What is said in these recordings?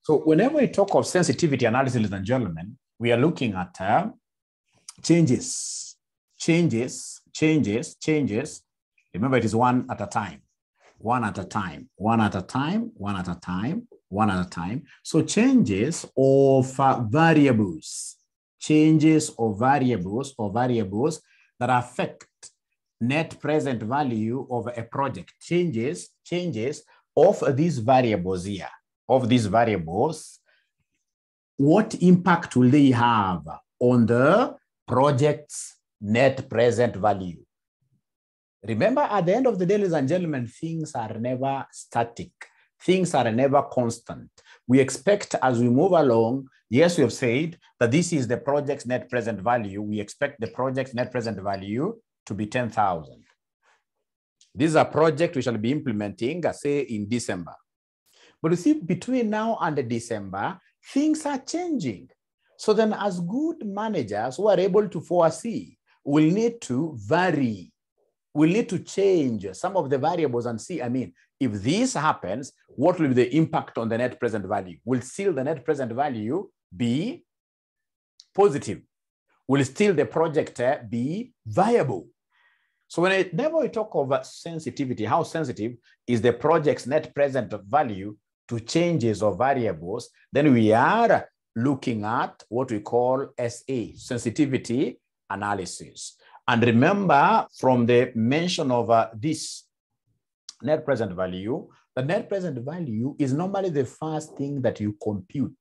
So whenever we talk of sensitivity analysis, ladies and gentlemen, we are looking at changes. Remember, it is one at a time. So changes of variables that affect net present value of a project. Changes of these variables here, what impact will they have on the project's net present value? Remember, at the end of the day, ladies and gentlemen, things are never static. Things are never constant. We expect as we move along, yes, we have said that this is the project's net present value. We expect the project's net present value to be 10,000. This is a project we shall be implementing, say, in December. But you see, between now and December, things are changing. So then as good managers who are able to foresee, we'll need to vary. We'll need to change some of the variables and see, if this happens, what will be the impact on the net present value? Will still the net present value be positive? Will still the project be viable? So whenever we talk about sensitivity, how sensitive is the project's net present value to changes of variables, then we are looking at what we call SA, sensitivity analysis. And remember, from the mention of this net present value, the net present value is normally the first thing that you compute.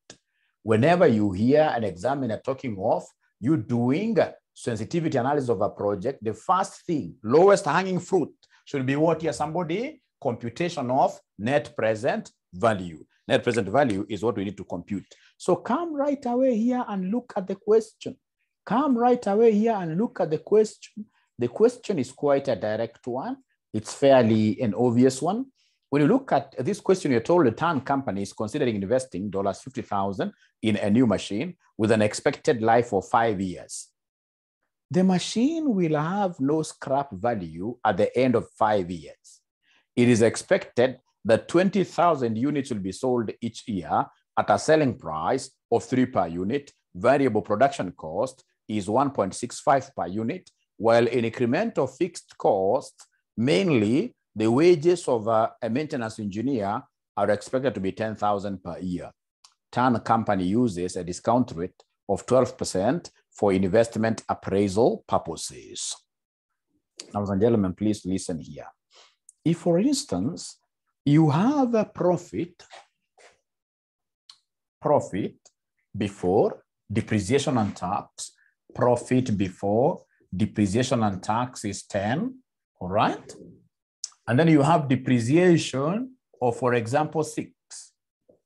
Whenever you hear an examiner talking of you doing sensitivity analysis of a project, the first thing, lowest hanging fruit, should be what here, somebody? Computation of net present value. Net present value is what we need to compute. So come right away here and look at the question. The question is quite a direct one. It's fairly an obvious one. When you look at this question, you're told the TAN company is considering investing $50,000 in a new machine with an expected life of 5 years. The machine will have no scrap value at the end of 5 years. It is expected that 20,000 units will be sold each year at a selling price of 3 per unit. Variable production cost is 1.65 per unit, while an incremental fixed cost, mainly the wages of a maintenance engineer, are expected to be 10,000 per year. TAN company uses a discount rate of 12% for investment appraisal purposes. Now, ladies and gentlemen, please listen here. If, for instance, you have a profit before depreciation and tax, profit before depreciation and tax is 10, all right? And then you have depreciation of, for example, 6.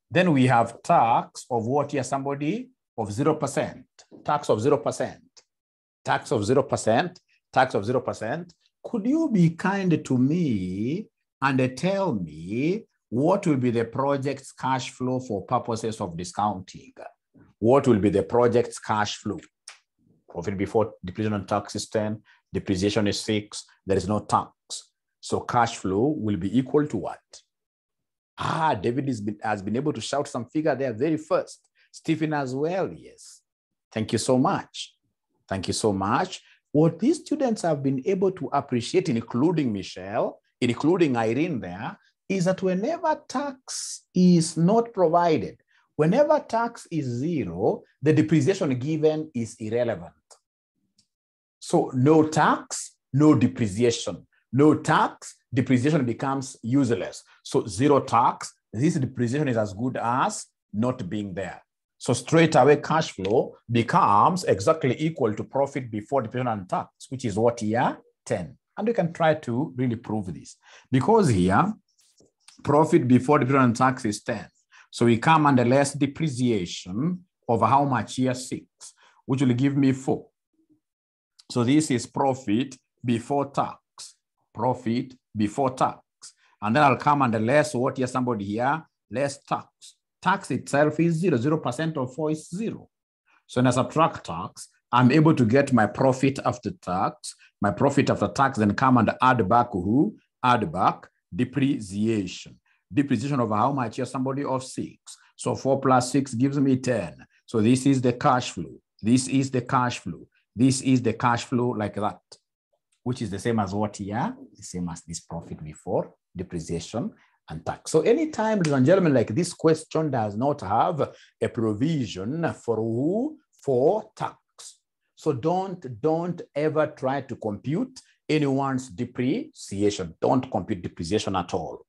Then we have tax of what here, somebody? Of 0%, tax of 0%, tax of 0%, tax of 0%. Could you be kind to me and tell me what will be the project's cash flow for purposes of discounting? What will be the project's cash flow? Profit before depreciation and tax is 10, depreciation is 6, there is no tax. So cash flow will be equal to what? David has been able to shout some figure there very first. Stephen as well, yes. Thank you so much. Thank you so much. What these students have been able to appreciate, including Michelle, including Irene there, is that whenever tax is not provided, whenever tax is 0, the depreciation given is irrelevant. So no tax, no depreciation. No tax, depreciation becomes useless. So 0 tax, this depreciation is as good as not being there. So straight away cash flow becomes exactly equal to profit before depreciation and tax, which is what here? 10. And we can try to really prove this. Because here, profit before depreciation and tax is 10. So we come under less depreciation of how much here? 6, which will give me 4. So this is profit before tax. Profit before tax. And then I'll come under less what here? Somebody here? Less tax. Tax itself is 0. 0% of 4 is 0. So when I subtract tax, I'm able to get my profit after tax. My profit after tax then come and add back who? Add back depreciation. Depreciation of how much here? Somebody of 6. So 4 plus 6 gives me 10. So this is the cash flow. This is the cash flow. This is the cash flow like that, which is the same as what here? The same as this profit before depreciation and tax. So anytime, ladies and gentlemen, like this question does not have a provision for who? For tax. So don't ever try to compute anyone's depreciation. Don't compute depreciation at all.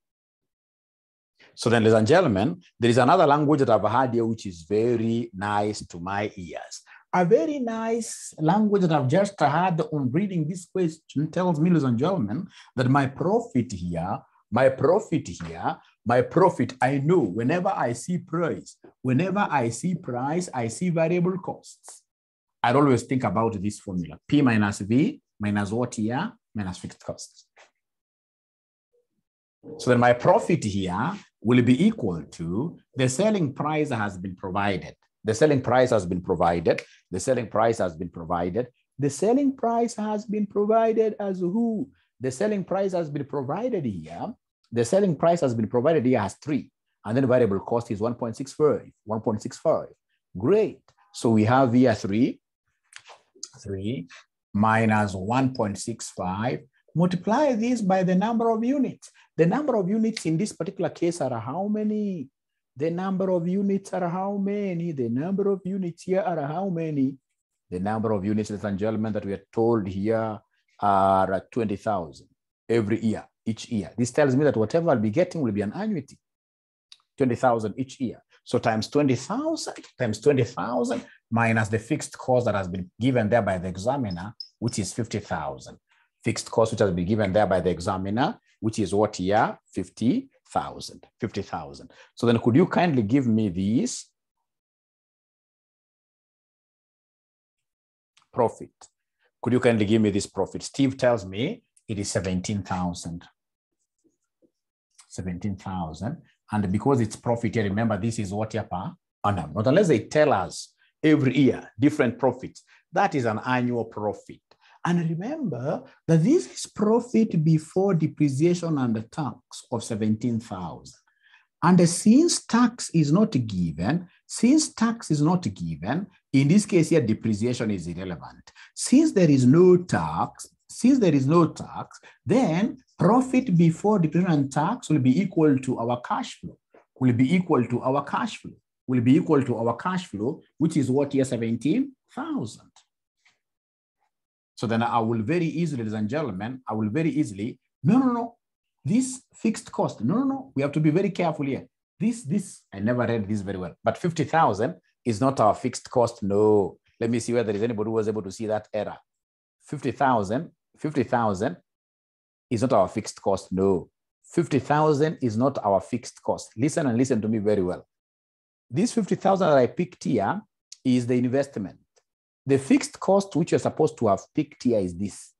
So then, ladies and gentlemen, there is another language that I've heard here, which is very nice to my ears. A very nice language that I've just heard on reading this question tells me, ladies and gentlemen, that my profit, I know whenever I see price, I see variable costs. I always think about this formula, P minus V minus what here? Minus fixed costs. So then my profit here will be equal to the selling price has been provided. The selling price has been provided. The selling price has been provided. The selling price has been provided as who? The selling price has been provided here. The selling price has been provided here as 3. And then variable cost is 1.65. 1.65. Great. So we have here 3 minus 1.65. Multiply this by the number of units. The number of units in this particular case are how many? The number of units are how many? The number of units here are how many? The number of units, ladies and gentlemen, that we are told here are 20,000 every year, each year. This tells me that whatever I'll be getting will be an annuity, 20,000 each year. So times 20,000 minus the fixed cost that has been given there by the examiner, which is 50,000. Fixed cost which has been given there by the examiner, which is what here? 50,000. So then could you kindly give me this profit? Could you kindly give me this profit? Steve tells me it is 17,000. 17,000. And because it's profit here, remember this is what here per annum. Not unless they tell us every year different profits. That is an annual profit. And remember that this is profit before depreciation and the tax of 17,000. And since tax is not given, in this case here, depreciation is irrelevant. Since there is no tax, then profit before depreciation and tax will be equal to our cash flow, which is what here, 17,000. So then I will very easily, ladies and gentlemen, this fixed cost, we have to be very careful here. This, I never read this very well, but 50,000 is not our fixed cost, no. Let me see whether there is anybody who was able to see that error. 50,000 is not our fixed cost, no. 50,000 is not our fixed cost. Listen and listen to me very well. This 50,000 that I picked here is the investment. The fixed cost which you're supposed to have picked here is this.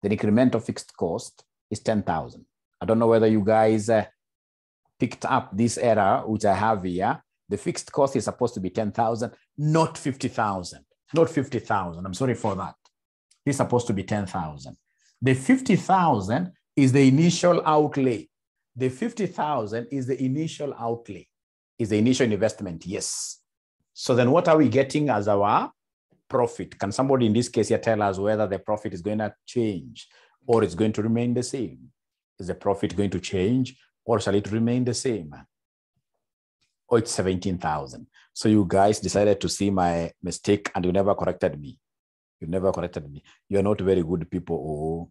The incremental fixed cost is 10,000. I don't know whether you guys picked up this error which I have here. The fixed cost is supposed to be 10,000, not 50,000. Not 50,000. I'm sorry for that. It's supposed to be 10,000. The 50,000 is the initial outlay. The 50,000 is the initial outlay, is the initial investment, yes. So then what are we getting as our profit? Can somebody in this case here tell us whether the profit is going to change or it's going to remain the same? Is the profit going to change or shall it remain the same? Oh, it's 17,000. So you guys decided to see my mistake and you never corrected me. You're not very good people.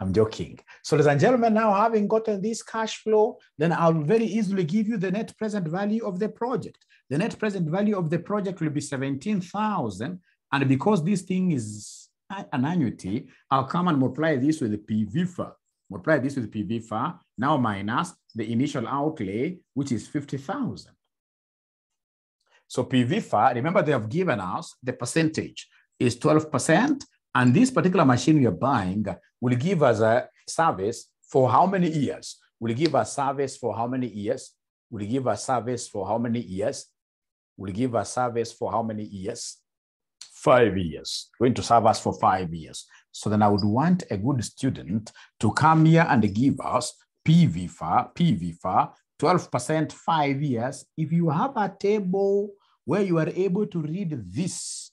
I'm joking. So ladies and gentlemen, now having gotten this cash flow, then I'll very easily give you the net present value of the project. The net present value of the project will be 17,000. And because this thing is an annuity, I'll come and multiply this with the PVFA. Now minus the initial outlay, which is 50,000. So PVFA, remember they have given us the percentage is 12%. And this particular machine we are buying will give us a service for how many years? 5 years. Going to serve us for 5 years. So then I would want a good student to come here and give us PV-FAR, 12%, 5 years. If you have a table where you are able to read this,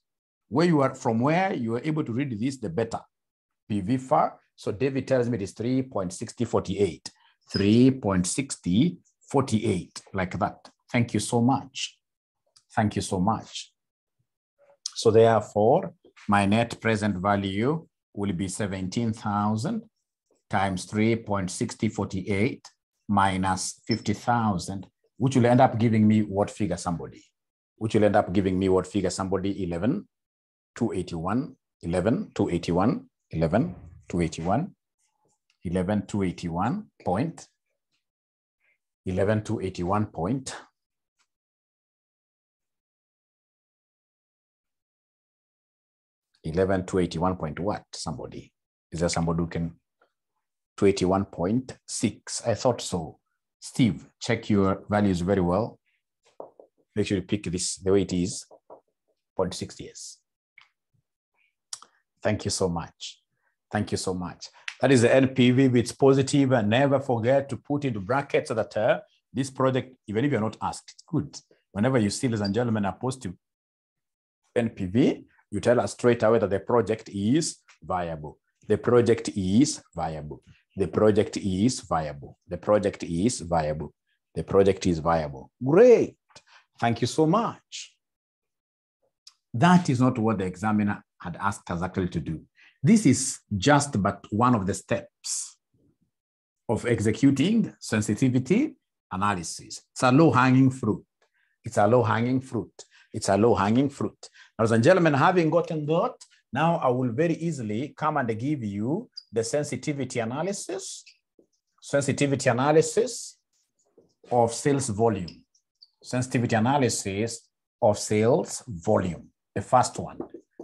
from where you are able to read this, the better. PV-FAR. So David tells me it is 3.6048. 3.6048, like that. Thank you so much. Thank you so much. So therefore, my net present value will be 17,000 times 3.6048 minus 50,000, which will end up giving me what figure, somebody? Which will end up giving me what figure, somebody? 11,281, 11,281, 11,281, 11,281 point, 11,281 point, 11,281 point what, somebody? Is there somebody who can? 281.6, I thought so. Steve, check your values very well. Make sure you pick this the way it is, 0.6 years. Thank you so much. Thank you so much. That is the NPV. It's positive, and never forget to put into brackets so that this project, even if you're not asked, it's good. Whenever you see, ladies and gentlemen, a positive NPV, you tell us straight away that the project is viable. The project is viable. The project is viable. The project is viable. The project is viable. Great. Thank you so much. That is not what the examiner had asked us actually to do. This is just but one of the steps of executing sensitivity analysis. It's a low-hanging fruit. It's a low-hanging fruit. It's a low-hanging fruit. Ladies and gentlemen, having gotten that, now I will very easily come and give you the sensitivity analysis of sales volume. Sensitivity analysis of sales volume. The first one.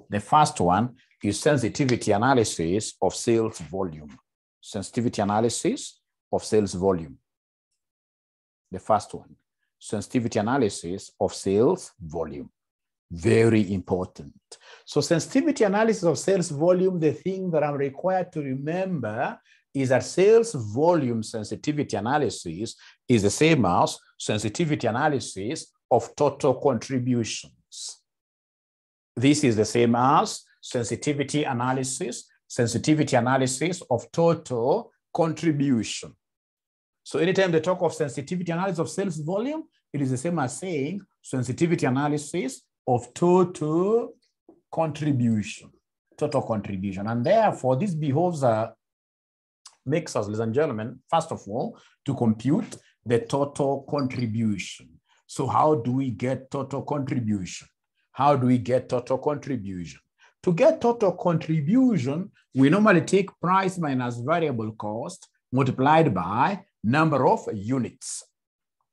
The first one is sensitivity analysis of sales volume. Sensitivity analysis of sales volume. The first one. Sensitivity analysis of sales volume. Very important. So sensitivity analysis of sales volume, the thing that I'm required to remember is that sales volume sensitivity analysis is the same as sensitivity analysis of total contributions. This is the same as sensitivity analysis of total contribution. So anytime they talk of sensitivity analysis of sales volume, it is the same as saying sensitivity analysis of total contribution. And therefore, this behoves makes us, ladies and gentlemen, first of all, to compute the total contribution. So how do we get total contribution? How do we get total contribution? To get total contribution, we normally take price minus variable cost multiplied by number of units.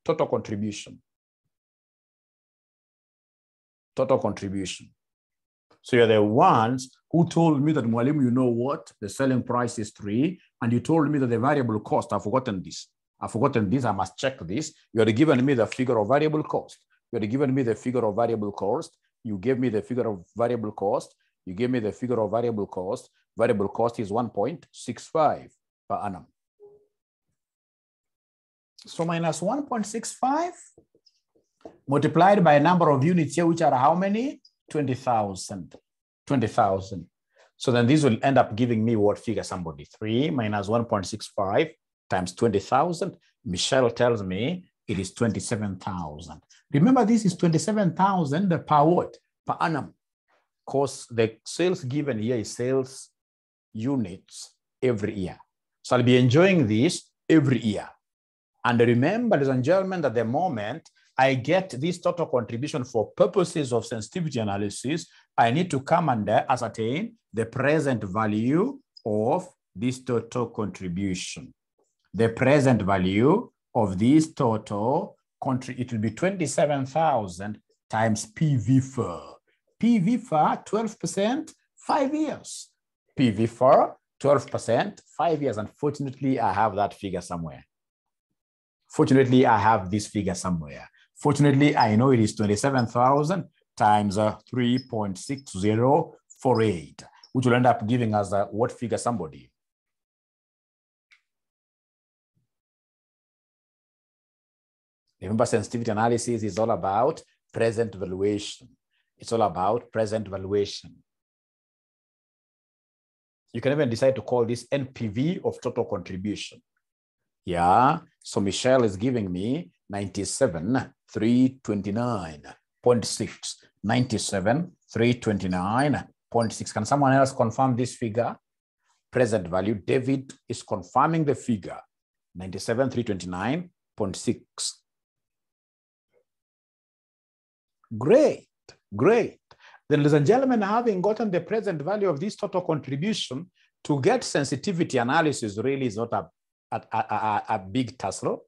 Total contribution. Total contribution. So you're the ones who told me that, Mwalimu, you know what? The selling price is 3, and you told me that the variable cost, I've forgotten this, I must check this. You had given me the figure of variable cost. You had given me the figure of variable cost. You gave me the figure of variable cost. You gave me the figure of variable cost. Variable cost is 1.65 per annum. So minus 1.65 multiplied by a number of units here, which are how many? 20,000. 20,000. So then this will end up giving me what figure, somebody? 3 minus 1.65 times 20,000. Michelle tells me it is 27,000. Remember, this is 27,000 per what? Per annum. Because the sales given here is sales units every year. So I'll be enjoying this every year. And remember, ladies and gentlemen, that the moment I get this total contribution for purposes of sensitivity analysis, I need to come and ascertain the present value of this total contribution. The present value of this total it will be 27,000 times PV-FAR. PV-FAR 12%, 5 years. PV-FAR 12%, 5 years. Unfortunately, I have that figure somewhere. Fortunately, I have this figure somewhere. Fortunately, I know it is 27,000 times 3.6048, which will end up giving us what figure, somebody? Remember, sensitivity analysis is all about present valuation. It's all about present valuation. You can even decide to call this NPV of total contribution. Yeah, so Michelle is giving me 97,329.6. 97,329.6. Can someone else confirm this figure? Present value. David is confirming the figure. 97,329.6. Great, great. Then, ladies and gentlemen, having gotten the present value of this total contribution, to get sensitivity analysis really is not a big tussle.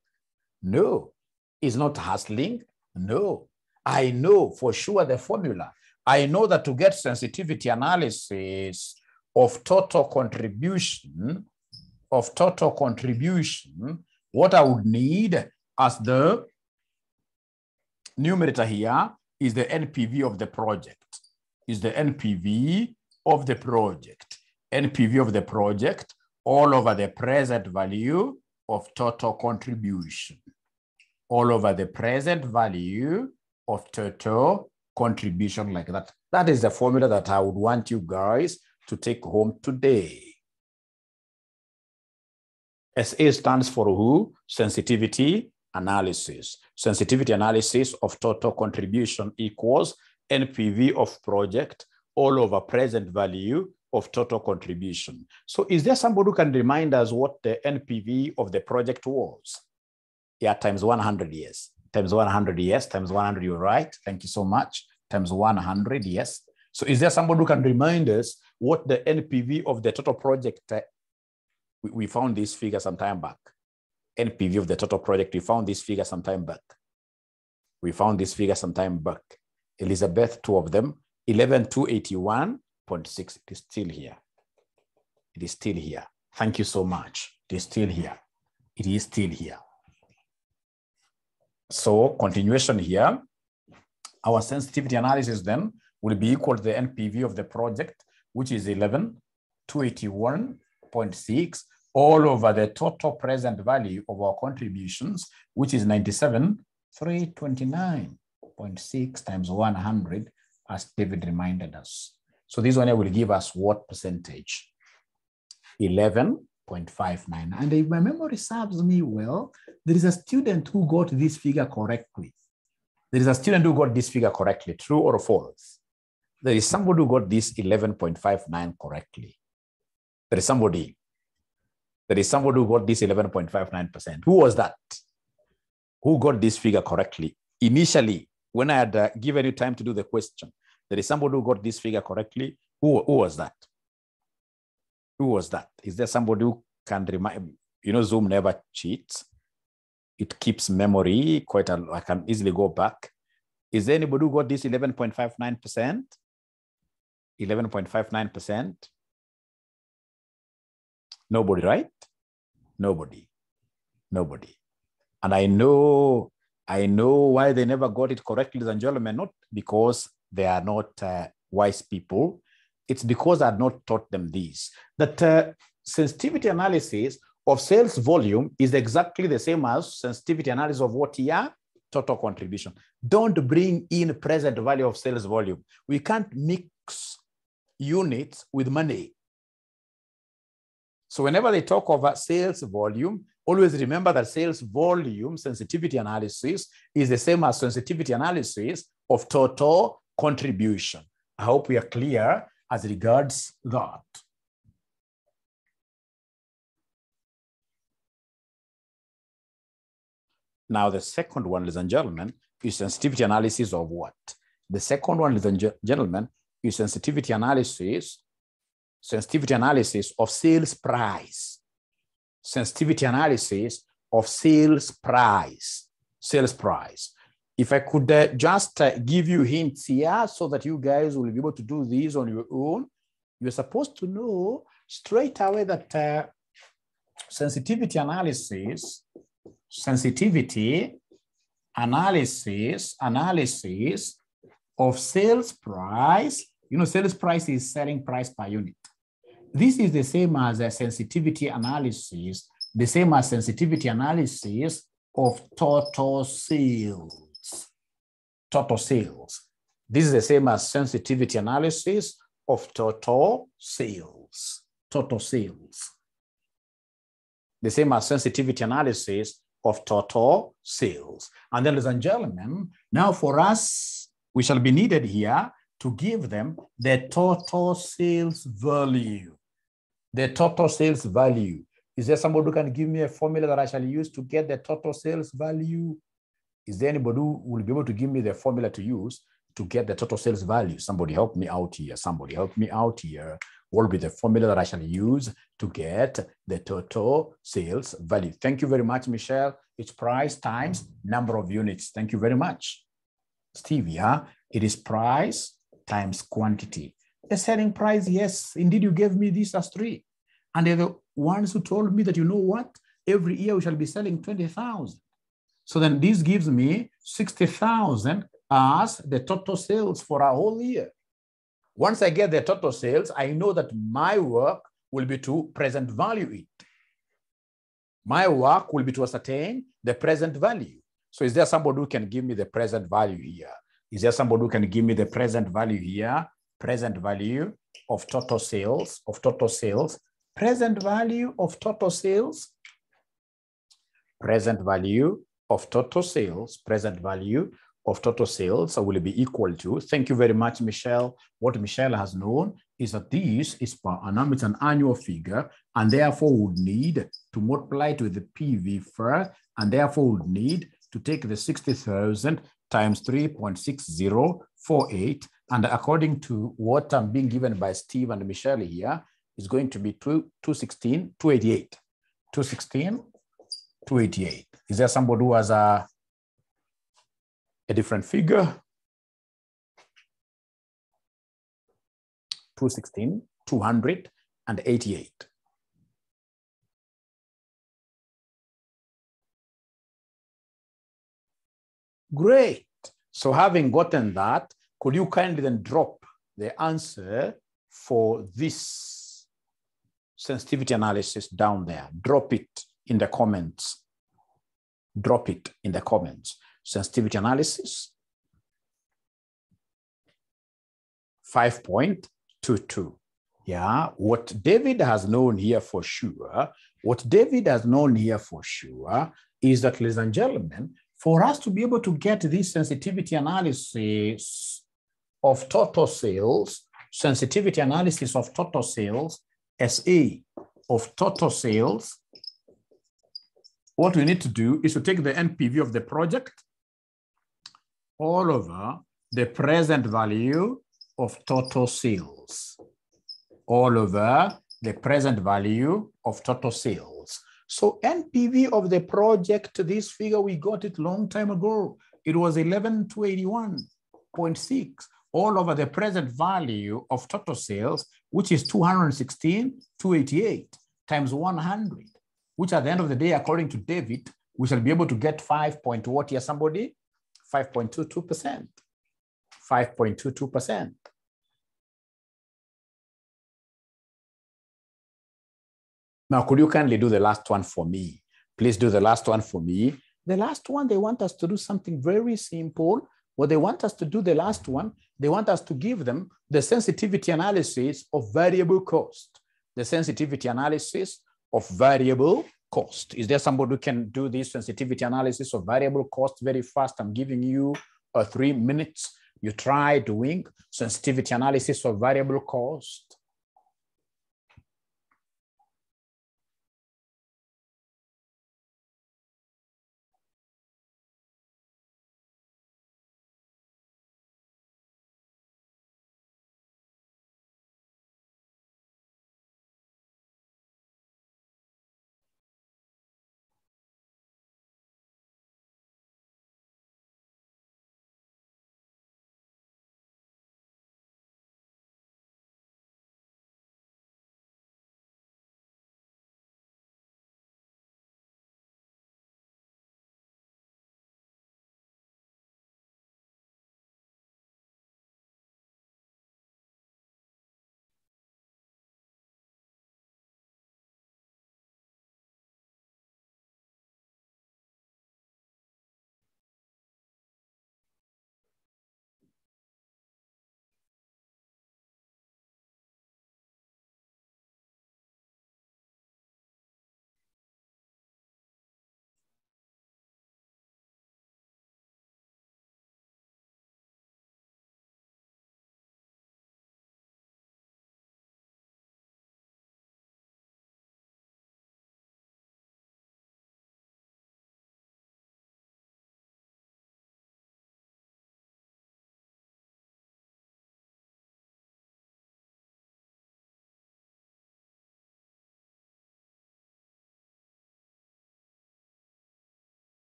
No, it's not hustling. No, I know for sure the formula. I know that to get sensitivity analysis of total contribution, what I would need as the numerator here is the NPV of the project. Is the NPV of the project. NPV of the project all over the present value of total contribution. All over the present value of total contribution, like that. That is the formula that I would want you guys to take home today. SA stands for who? Sensitivity analysis. Sensitivity analysis of total contribution equals NPV of project all over present value of total contribution. So is there somebody who can remind us what the NPV of the project was? Yeah, times 100 years. Times 100 years, times 100, you're right. Thank you so much. Times 100, yes. So is there somebody who can remind us what the NPV of the total project, we found this figure some time back. NPV of the total project, we found this figure some time back. We found this figure some time back. Elizabeth, two of them, 11,281.6. It is still here. It is still here. Thank you so much. It is still here. It is still here. So continuation here, our sensitivity analysis then will be equal to the NPV of the project, which is 11,281.6 all over the total present value of our contributions, which is 97,329.6 times 100, as David reminded us. So this one will give us what percentage? 11.59. And if my memory serves me well, there is a student who got this figure correctly. There is a student who got this figure correctly, true or false? There is somebody who got this 11.59 correctly. There is somebody who got this 11.59%. Who was that? Who got this figure correctly? Initially, when I had given you time to do the question, there is somebody who got this figure correctly. Who was that? Who was that? Is there somebody who can remind? You know, Zoom never cheats. It keeps memory quite a lot. I can easily go back. Is there anybody who got this 11.59%? 11.59%? Nobody, right? Nobody. Nobody. And I know why they never got it correctly, ladies and gentlemen, not because they are not wise people. It's because I had not taught them this, that sensitivity analysis of sales volume is exactly the same as sensitivity analysis of what here? Total contribution. Don't bring in present value of sales volume. We can't mix units with money. So whenever they talk about sales volume, always remember that sales volume sensitivity analysis is the same as sensitivity analysis of total contribution. I hope we are clear as regards that. Now, the second one, ladies and gentlemen, is sensitivity analysis of what? The second one, ladies and gentlemen, is sensitivity analysis of sales price. Sensitivity analysis of sales price. Sales price. If I could just give you hints here so that you guys will be able to do this on your own, you're supposed to know straight away that sensitivity analysis of sales price, you know, sales price is selling price per unit. This is the same as a sensitivity analysis, of total sales. Total sales. This is the same as sensitivity analysis of total sales. Total sales. The same as sensitivity analysis of total sales. And then, ladies and gentlemen, now for us, we shall be needed here to give them the total sales value. The total sales value. Is there somebody who can give me a formula that I shall use to get the total sales value? Is there anybody who will be able to give me the formula to use to get the total sales value? Somebody help me out here. Somebody help me out here. What will be the formula that I shall use to get the total sales value? Thank you very much, Michelle. It's price times number of units. Thank you very much. Steve, yeah, it is price times quantity. The selling price, yes, indeed, you gave me this as 3. And they're the ones who told me that, you know what, every year we shall be selling 20,000. So then this gives me 60,000 as the total sales for a whole year. Once I get the total sales, I know that my work will be to present value it. My work will be to ascertain the present value. So is there somebody who can give me the present value here? Is there somebody who can give me the present value here? Present value of total sales, present value of total sales, present value of total sales, present value of total sales will be equal to, thank you very much, Michelle. What Michelle has known is that this is per annum, it's an annual figure, and therefore would need to multiply it with the PV first, and therefore would need to take the 60,000 times 3.6048, and according to what I'm being given by Steve and Michelle here, is going to be 216, 288. 216, 288. Is there somebody who has a different figure? 216, 288. Great. So having gotten that, could you kindly then drop the answer for this sensitivity analysis down there? Drop it in the comments. Drop it in the comments. Sensitivity analysis 5.22. Yeah, what David has known here for sure, is that, ladies and gentlemen, for us to be able to get this sensitivity analysis of total sales, sensitivity analysis of total sales, SA of total sales, what we need to do is to take the NPV of the project all over the present value of total sales, all over the present value of total sales. So NPV of the project, this figure, we got it long time ago. It was 11,281.6 all over the present value of total sales, which is 216,288 times 100, which at the end of the day, according to David, we shall be able to get 5 point what here, somebody? 5.22%. 5.22%. Now, could you kindly do the last one for me? Please do the last one for me. The last one, they want us to do something very simple. What they want us to do, the last one, they want us to give them the sensitivity analysis of variable cost. The sensitivity analysis of variable cost. Is there somebody who can do this sensitivity analysis of variable cost very fast? I'm giving you 3 minutes. You try doing sensitivity analysis of variable cost.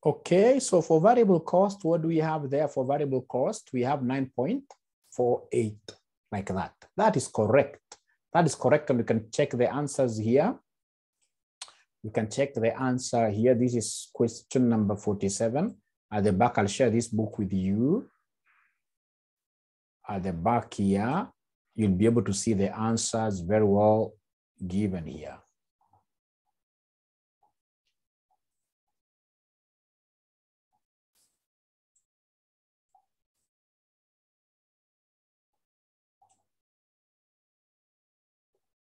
Okay, so for variable cost, what do we have there for variable cost? We have 9.48, like that. That is correct. That is correct, and we can check the answers here. You can check the answer here. This is question number 47. At the back, I'll share this book with you. At the back here, you'll be able to see the answers very well given here.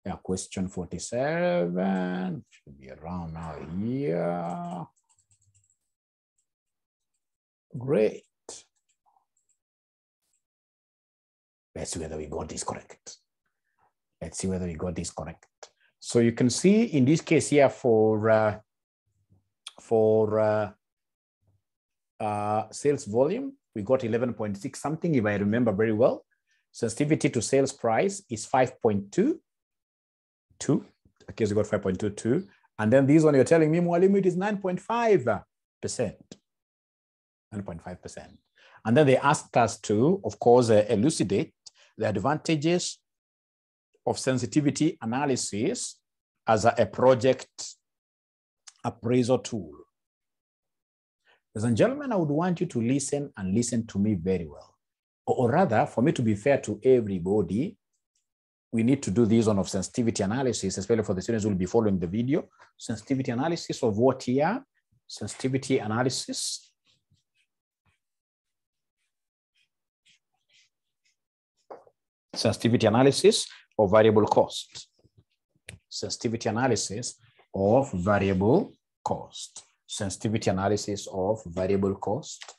Yeah, question 47 should be around now here. Great. Let's see whether we got this correct. Let's see whether we got this correct. So you can see in this case here for sales volume, we got 11.6 something, if I remember very well. Sensitivity to sales price is 5.22. Okay, so we got 5.22. And then this one you're telling me, Mwalimu, it is 9.5%. 9.5%. And then they asked us to, of course, elucidate the advantages of sensitivity analysis as a project appraisal tool. Ladies and gentlemen, I would want you to listen and listen to me very well. Or rather, for me to be fair to everybody, we need to do this one of sensitivity analysis, especially for the students who will be following the video. Sensitivity analysis of what here? Sensitivity analysis. Sensitivity analysis of variable cost. Sensitivity analysis of variable cost. Sensitivity analysis of variable cost.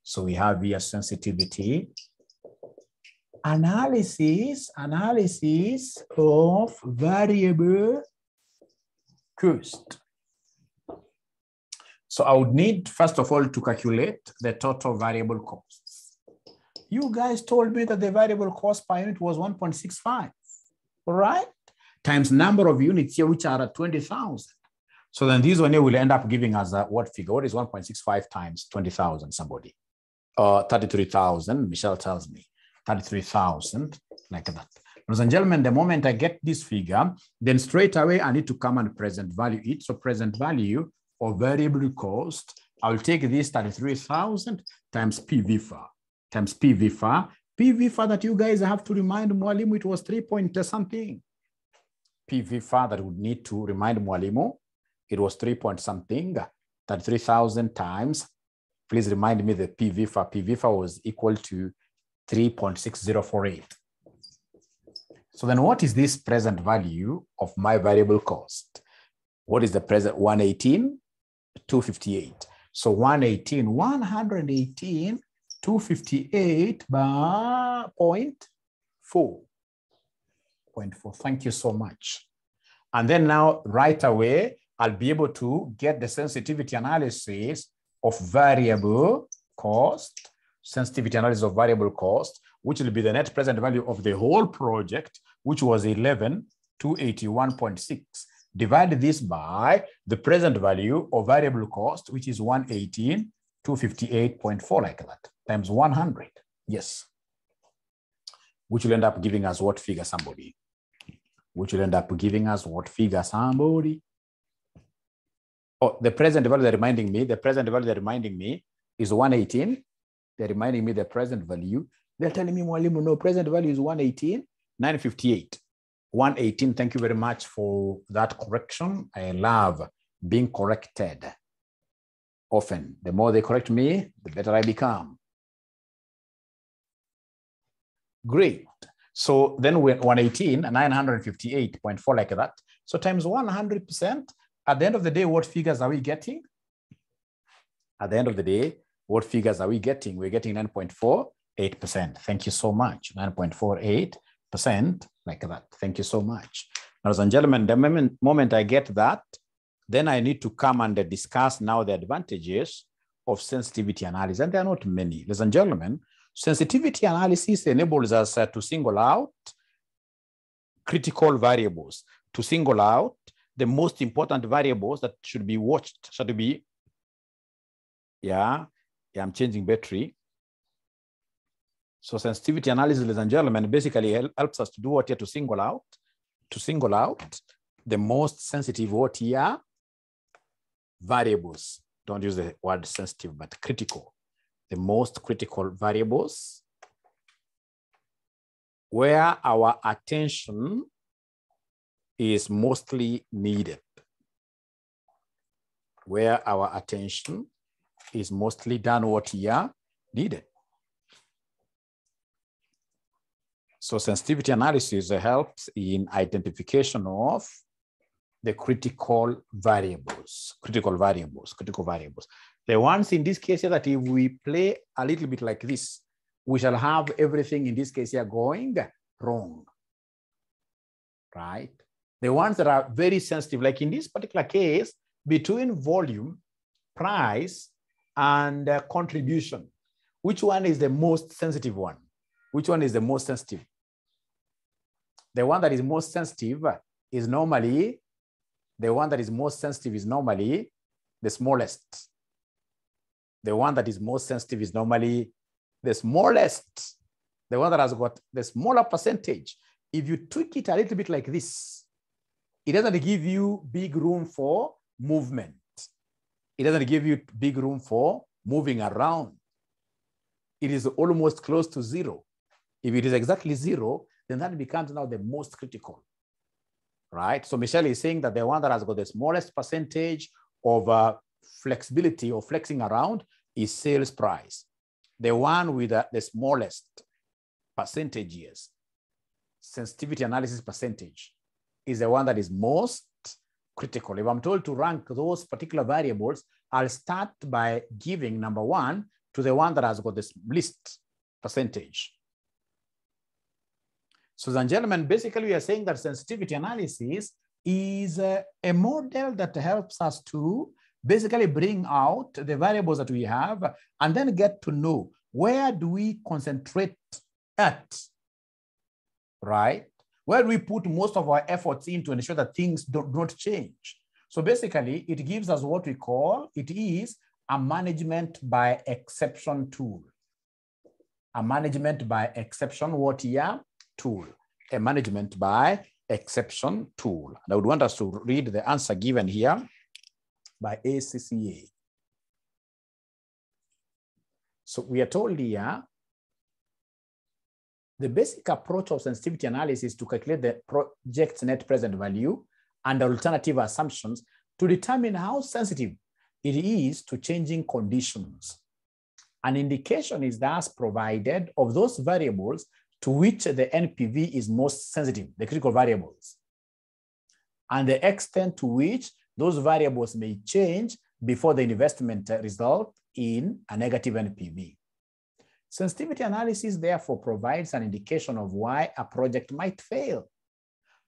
So we have here sensitivity analysis of variable cost. So I would need, first of all, to calculate the total variable costs. You guys told me that the variable cost per unit was 1.65, all right? Times number of units here, which are at 20,000. So then this one here will end up giving us a what figure? What is 1.65 times 20,000, somebody? 33,000, Michelle tells me. 33,000, like that. Ladies and gentlemen, the moment I get this figure, then straight away I need to come and present value it. So present value of variable cost, I'll take this 33,000 times PVFA, times PVFA. PVFA that you guys have to remind Mwalimu, it was 3 point something. PVFA that would need to remind Mwalimu, it was 3 point something, 33,000 times. Please remind me the PVFA. PVFA was equal to 3.6048. So then what is this present value of my variable cost? What is the present? 118,258. So 118,258 by 0.4. Thank you so much. And then now right away, I'll be able to get the sensitivity analysis of variable cost, sensitivity analysis of variable cost, which will be the net present value of the whole project, which was 11,281.6. Divide this by the present value of variable cost, which is 118,258.4, like that, times 100. Yes. Which will end up giving us what figure, somebody? Which will end up giving us what figure, somebody? Oh, the present value they're reminding me, is 118. They're reminding me the present value. They're telling me, Mwalimu, no, present value is 118,958. 118, thank you very much for that correction. I love being corrected often. The more they correct me, the better I become. Great. So then we're 118,958.4, like that. So times 100%. At the end of the day, what figures are we getting? At the end of the day, what figures are we getting? We're getting 9.48%. Thank you so much. 9.48%, like that. Thank you so much. Ladies and gentlemen, the moment I get that, then I need to come and discuss now the advantages of sensitivity analysis. And there are not many. Ladies and gentlemen, sensitivity analysis enables us to single out critical variables, to single out the most important variables that should be watched, should be Yeah, I'm changing battery. So sensitivity analysis, ladies and gentlemen, basically helps us to do what here to single out the most sensitive what here variables. Don't use the word sensitive, but critical. The most critical variables where our attention is mostly needed. Where our attention is mostly done what here needed. So sensitivity analysis helps in identification of the critical variables. The ones in this case here that if we play a little bit like this, we shall have everything in this case here going wrong, right? The ones that are very sensitive, like in this particular case, between volume, price, and contribution, which one is the most sensitive one? Which one is the most sensitive? The one that is most sensitive is normally, the smallest. The one that is most sensitive is normally the smallest. The one that has got the smaller percentage. If you tweak it a little bit like this, it doesn't give you big room for movement. It doesn't give you big room for moving around. It is almost close to zero. If it is exactly zero, then that becomes now the most critical, right? So Michelle is saying that the one that has got the smallest percentage of flexibility or flexing around is sales price. The one with the smallest percentages, sensitivity analysis percentage, is the one that is most critical. If I'm told to rank those particular variables, I'll start by giving number one to the one that has got the least percentage. So, ladies and gentlemen, basically we are saying that sensitivity analysis is a model that helps us to basically bring out the variables that we have and then get to know where do we concentrate at, right? Where do we put most of our efforts in to ensure that things do not change? So basically, it gives us what we call, it is a management by exception tool. A management by exception what here? Tool. A management by exception tool. And I would want us to read the answer given here by ACCA. So we are told here, the basic approach of sensitivity analysis to calculate the project's net present value and alternative assumptions to determine how sensitive it is to changing conditions. An indication is thus provided of those variables to which the NPV is most sensitive, the critical variables, and the extent to which those variables may change before the investment result in a negative NPV. Sensitivity analysis therefore provides an indication of why a project might fail.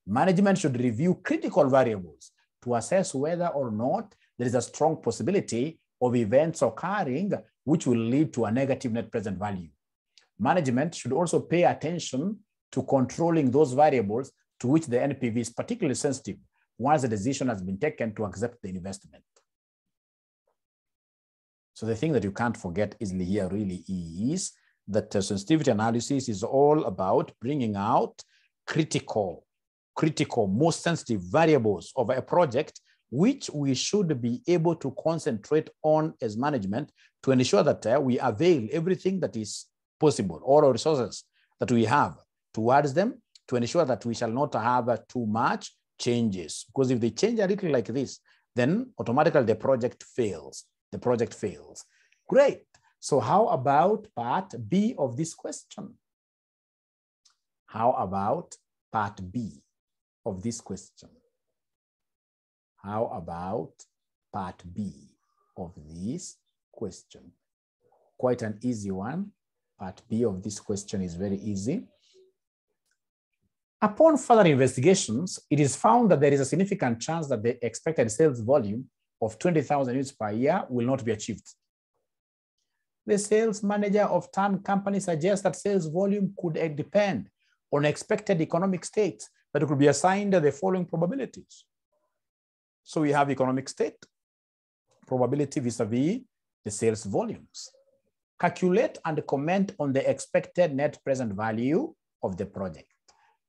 Management should review critical variables to assess whether or not there is a strong possibility of events occurring which will lead to a negative net present value. Management should also pay attention to controlling those variables to which the NPV is particularly sensitive once the decision has been taken to accept the investment. So the thing that you can't forget easily here really is that sensitivity analysis is all about bringing out critical, most sensitive variables of a project, which we should be able to concentrate on as management to ensure that we avail everything that is possible, all our resources that we have towards them, to ensure that we shall not have too much changes. Because if they change a little like this, then automatically the project fails. The project fails. Great. So how about part B of this question? How about part B of this question? How about part B of this question? Quite an easy one. Part B of this question is very easy. Upon further investigations, it is found that there is a significant chance that the expected sales volume of 20,000 units per year will not be achieved. The sales manager of TAN company suggests that sales volume could depend on expected economic states that could be assigned the following probabilities. So we have economic state, probability vis-a-vis the sales volumes. Calculate and comment on the expected net present value of the project.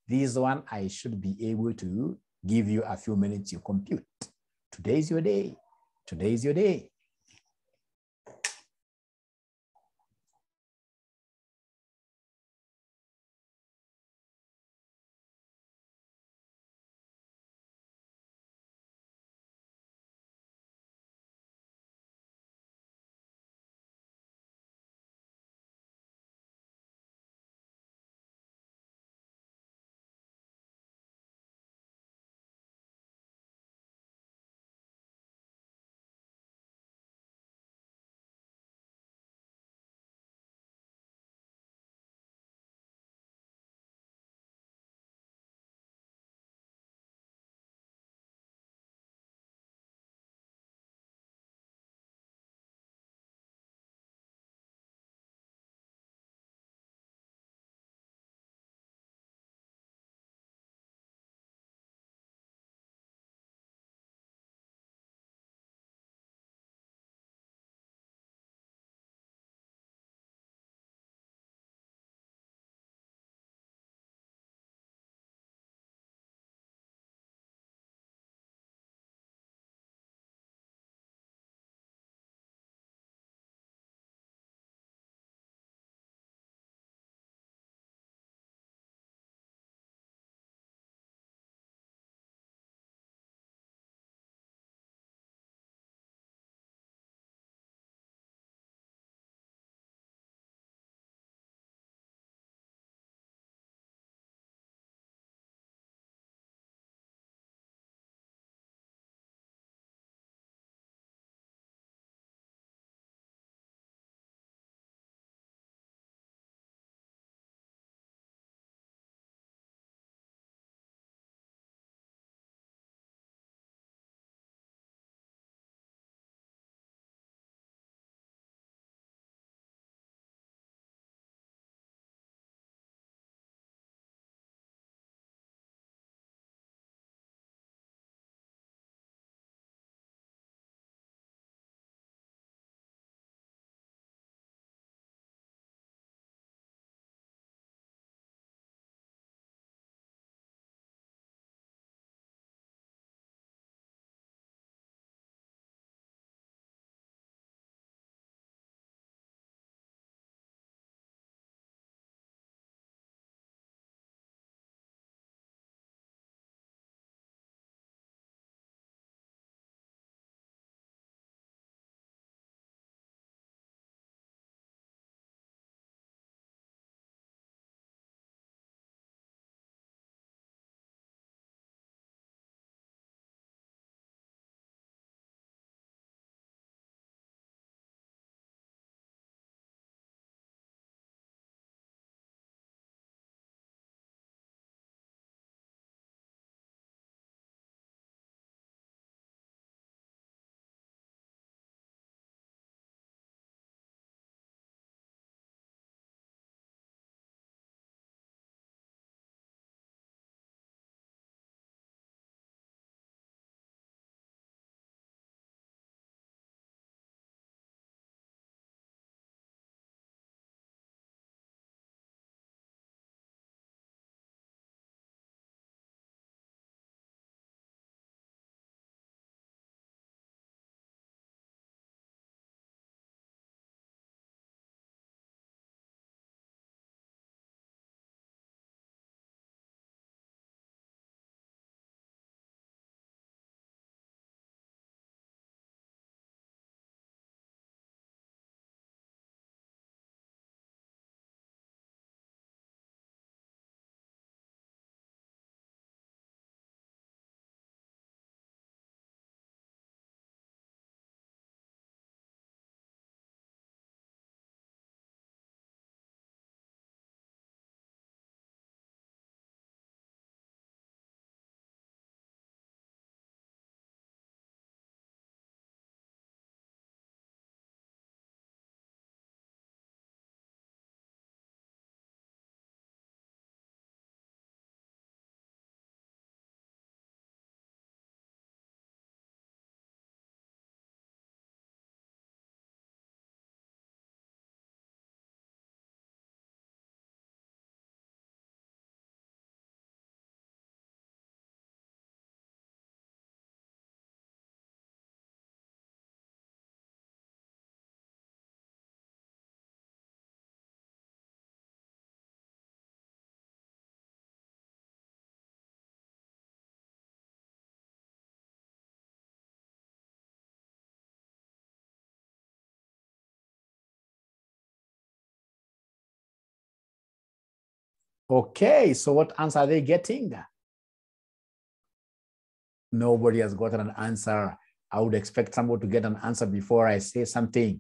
This one I should be able to give you a few minutes to compute. Today is your day. Today is your day. Okay, so what answer are they getting? Nobody has gotten an answer. I would expect someone to get an answer before I say something.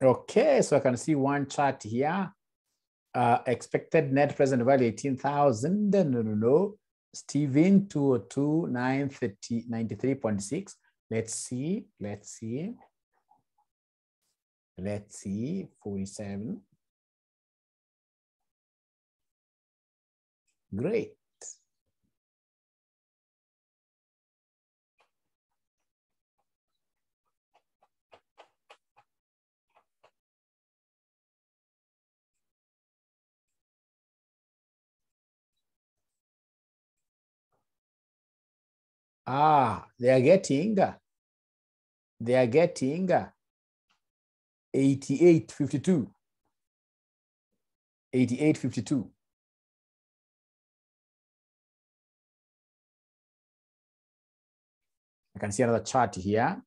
Okay, so I can see one chart here. Expected net present value 18,000. No. Steven 202, 930, 93.6. Let's see. 47. Great. They are getting 88.52. 88.52. I can see another chart here.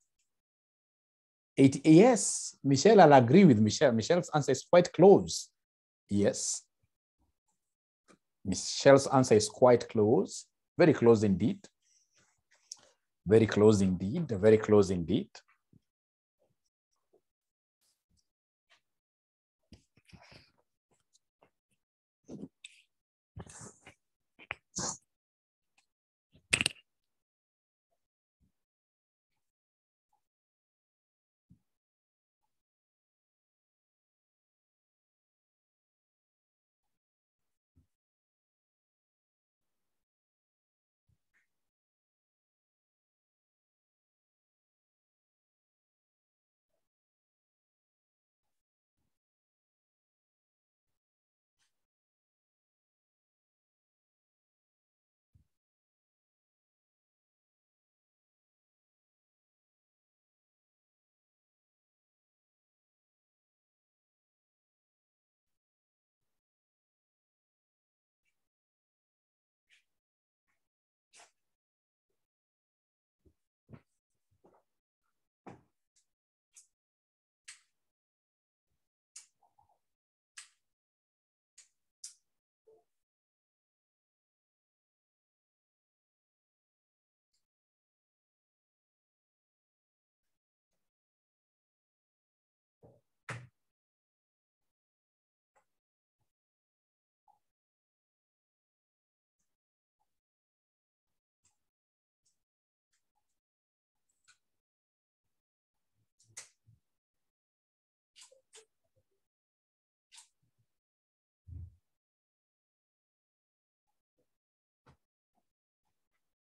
Yes, Michelle, I'll agree with Michelle. Michelle's answer is quite close. Yes. Michelle's answer is quite close. Very close indeed. Very close indeed. Very close indeed.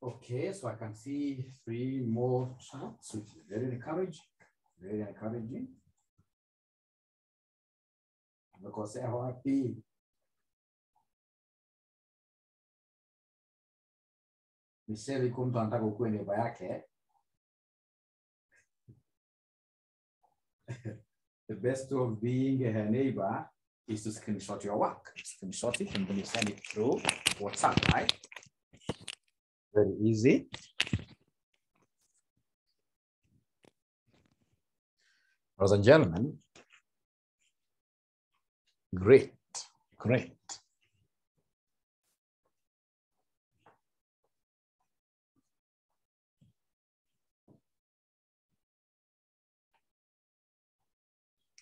Okay, so I can see 3 more charts, which is very encouraging. Very encouraging. Nimekosea wapi? Michelle iko mtu anataka ukue neighbor yake. The best of being her neighbor is to screenshot your work. Screenshot it and then you send it through WhatsApp, right? Very easy. Ladies and gentlemen, great, great.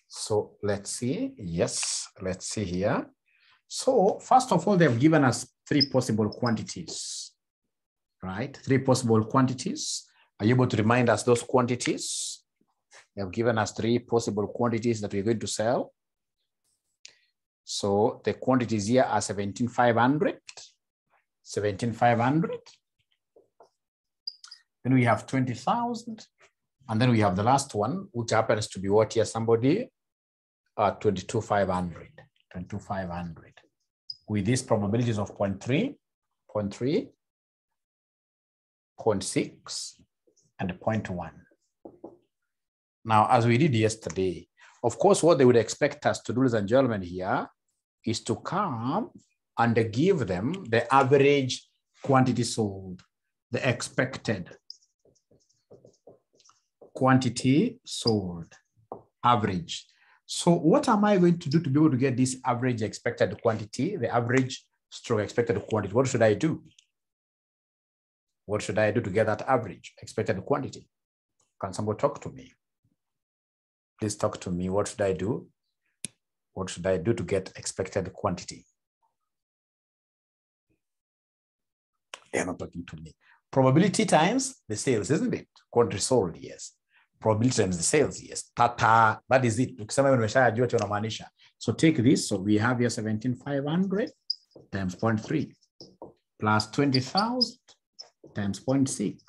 So let's see. Yes, let's see here. So first of all, they've given us 3 possible quantities, right? 3 possible quantities. Are you able to remind us those quantities? They have given us 3 possible quantities that we're going to sell. So the quantities here are 17,500, 17,500. Then we have 20,000. And then we have the last one, which happens to be what here, somebody? 22,500, 22,500. With these probabilities of 0.3, 0.3, 0.6, and 0.1. Now, as we did yesterday, of course, what they would expect us to do, ladies and gentlemen, here is to come and give them the average quantity sold, the expected quantity sold, average. So what am I going to do to be able to get this average expected quantity, the average stroke expected quantity? What should I do? What should I do to get that average expected quantity? Can somebody talk to me? Please talk to me. What should I do? What should I do to get expected quantity? They're not talking to me. Probability times the sales, isn't it? Quantity sold, yes. Probability times the sales, yes. Tata, that is it. So take this. So we have here 17,500 times 0.3 plus 20,000 times 0.6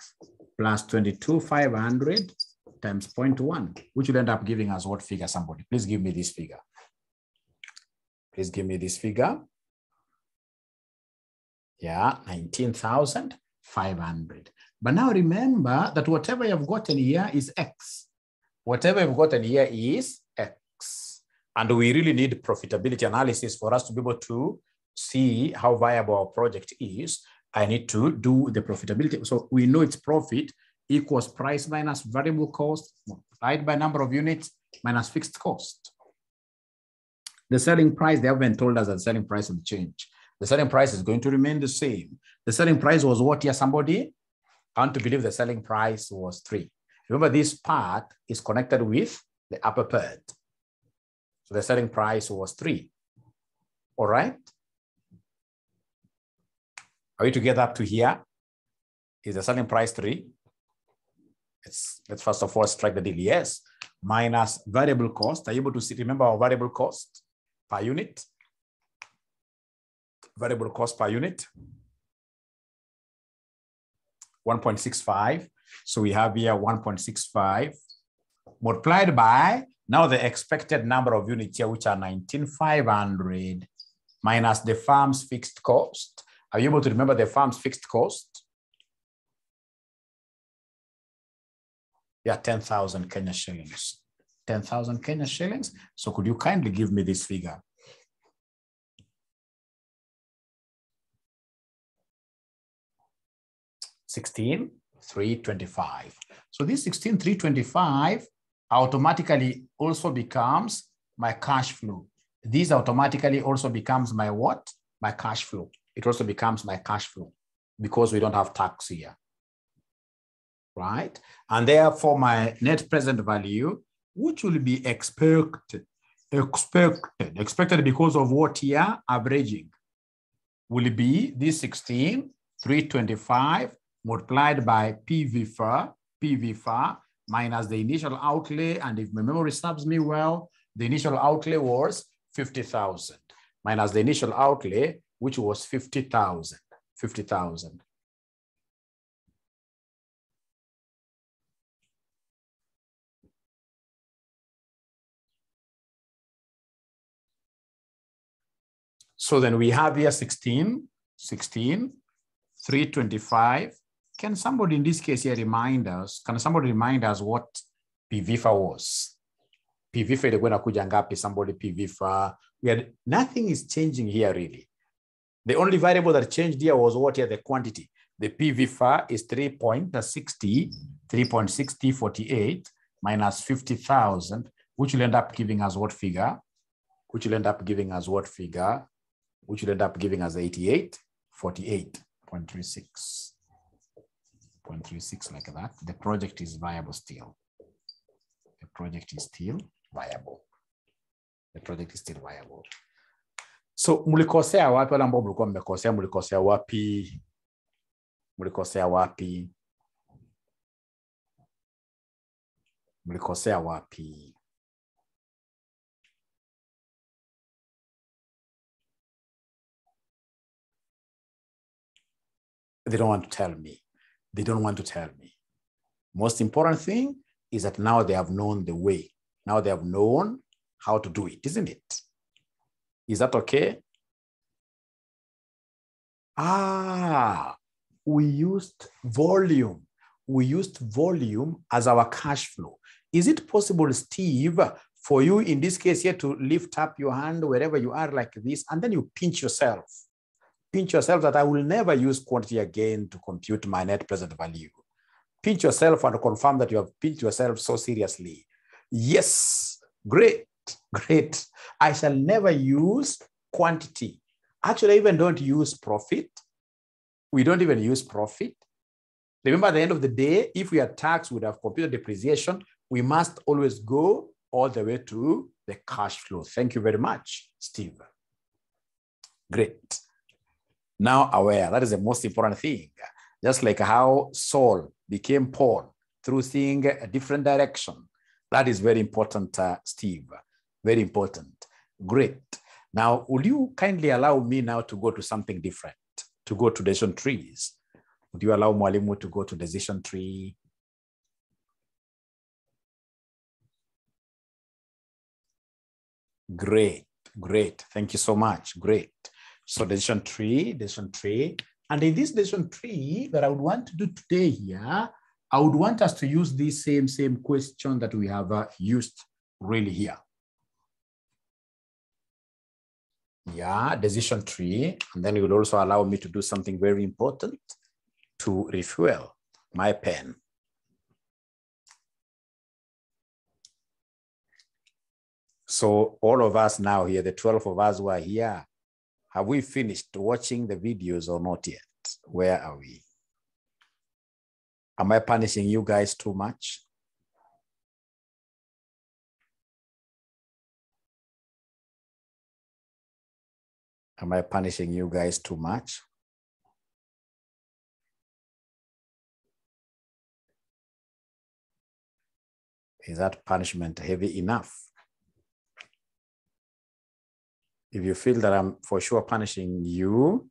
plus 22,500 times 0.1, which will end up giving us what figure, somebody? Please give me this figure. Please give me this figure. Yeah, 19,500. But now remember that whatever you've gotten here is X. Whatever you've gotten here is X. And we really need profitability analysis for us to be able to see how viable our project is. I need to do the profitability. So we know it's profit equals price minus variable cost multiplied by number of units minus fixed cost. The selling price, they haven't told us that the selling price will change. The selling price is going to remain the same. The selling price was what here, somebody? I want to believe the selling price was 3. Remember, this part is connected with the upper part. So the selling price was 3. All right. Are we together up to here? Is the selling price 3? Let's first of all strike the deal. Yes. Minus variable cost. Are you able to see, remember our variable cost per unit? Variable cost per unit. 1.65. So we have here 1.65 multiplied by now the expected number of units here, which are 19,500 minus the farm's fixed cost. Are you able to remember the farm's fixed cost? Yeah, 10,000 Kenya shillings. 10,000 Kenya shillings. So could you kindly give me this figure? $16,325. So this $16,325 automatically also becomes my cash flow. This automatically also becomes my what? My cash flow. It also becomes my cash flow because we don't have tax here, right? And therefore my net present value, which will be expected because of what here? Averaging, will be this 16,325 multiplied by PV4 minus the initial outlay. And if my memory serves me well, the initial outlay was 50,000 minus the initial outlay, which was 50,000. So then we have here 16,325. Can somebody in this case here remind us, what PVFA was? PV ilikuwa inakuja ngapi? Somebody PV nothing is changing here really. The only variable that changed here was what here? The quantity. The PV is 3.6048 minus 50,000, which will end up giving us what figure? Which will end up giving us what figure? Which will end up giving us 8848.36. 0.36 like that. The project is viable still. The project is still viable. The project is still viable. So mlikosea wapi? Wala ambao mlikuwa mmekosea, mlikosea wapi? Mlikosea wapi? Mlikosea wapi? They don't want to tell me. They don't want to tell me. Most important thing is that now they have known the way. Now they have known how to do it, isn't it? Is that okay? We used volume. We used volume as our cash flow. Is it possible, Steve, for you in this case here to lift up your hand wherever you are like this, and then you pinch yourself? Pinch yourself that I will never use quantity again to compute my net present value. Pinch yourself and confirm that you have pinched yourself so seriously. Yes, great, great. I shall never use quantity. Actually, I even don't use profit. We don't even use profit. Remember, at the end of the day, if we are taxed, we would have computed depreciation. We must always go all the way to the cash flow. Thank you very much, Steve. Great. Now aware, that is the most important thing. Just like how Saul became Paul through seeing a different direction. That is very important, Steve. Very important. Great. Now, would you kindly allow me now to go to something different, to go to decision trees? Would you allow Mwalimu to go to decision tree? Great, great. Thank you so much. Great. So decision tree. And in this decision tree that I would want to do today here, I would want us to use this same question that we have used really here. Yeah, decision tree. And then it will also allow me to do something very important, to refuel my pen. So all of us now here, the 12 of us who are here, have we finished watching the videos or not yet? Where are we? Am I punishing you guys too much? Am I punishing you guys too much? Is that punishment heavy enough? If you feel that I'm for sure punishing you,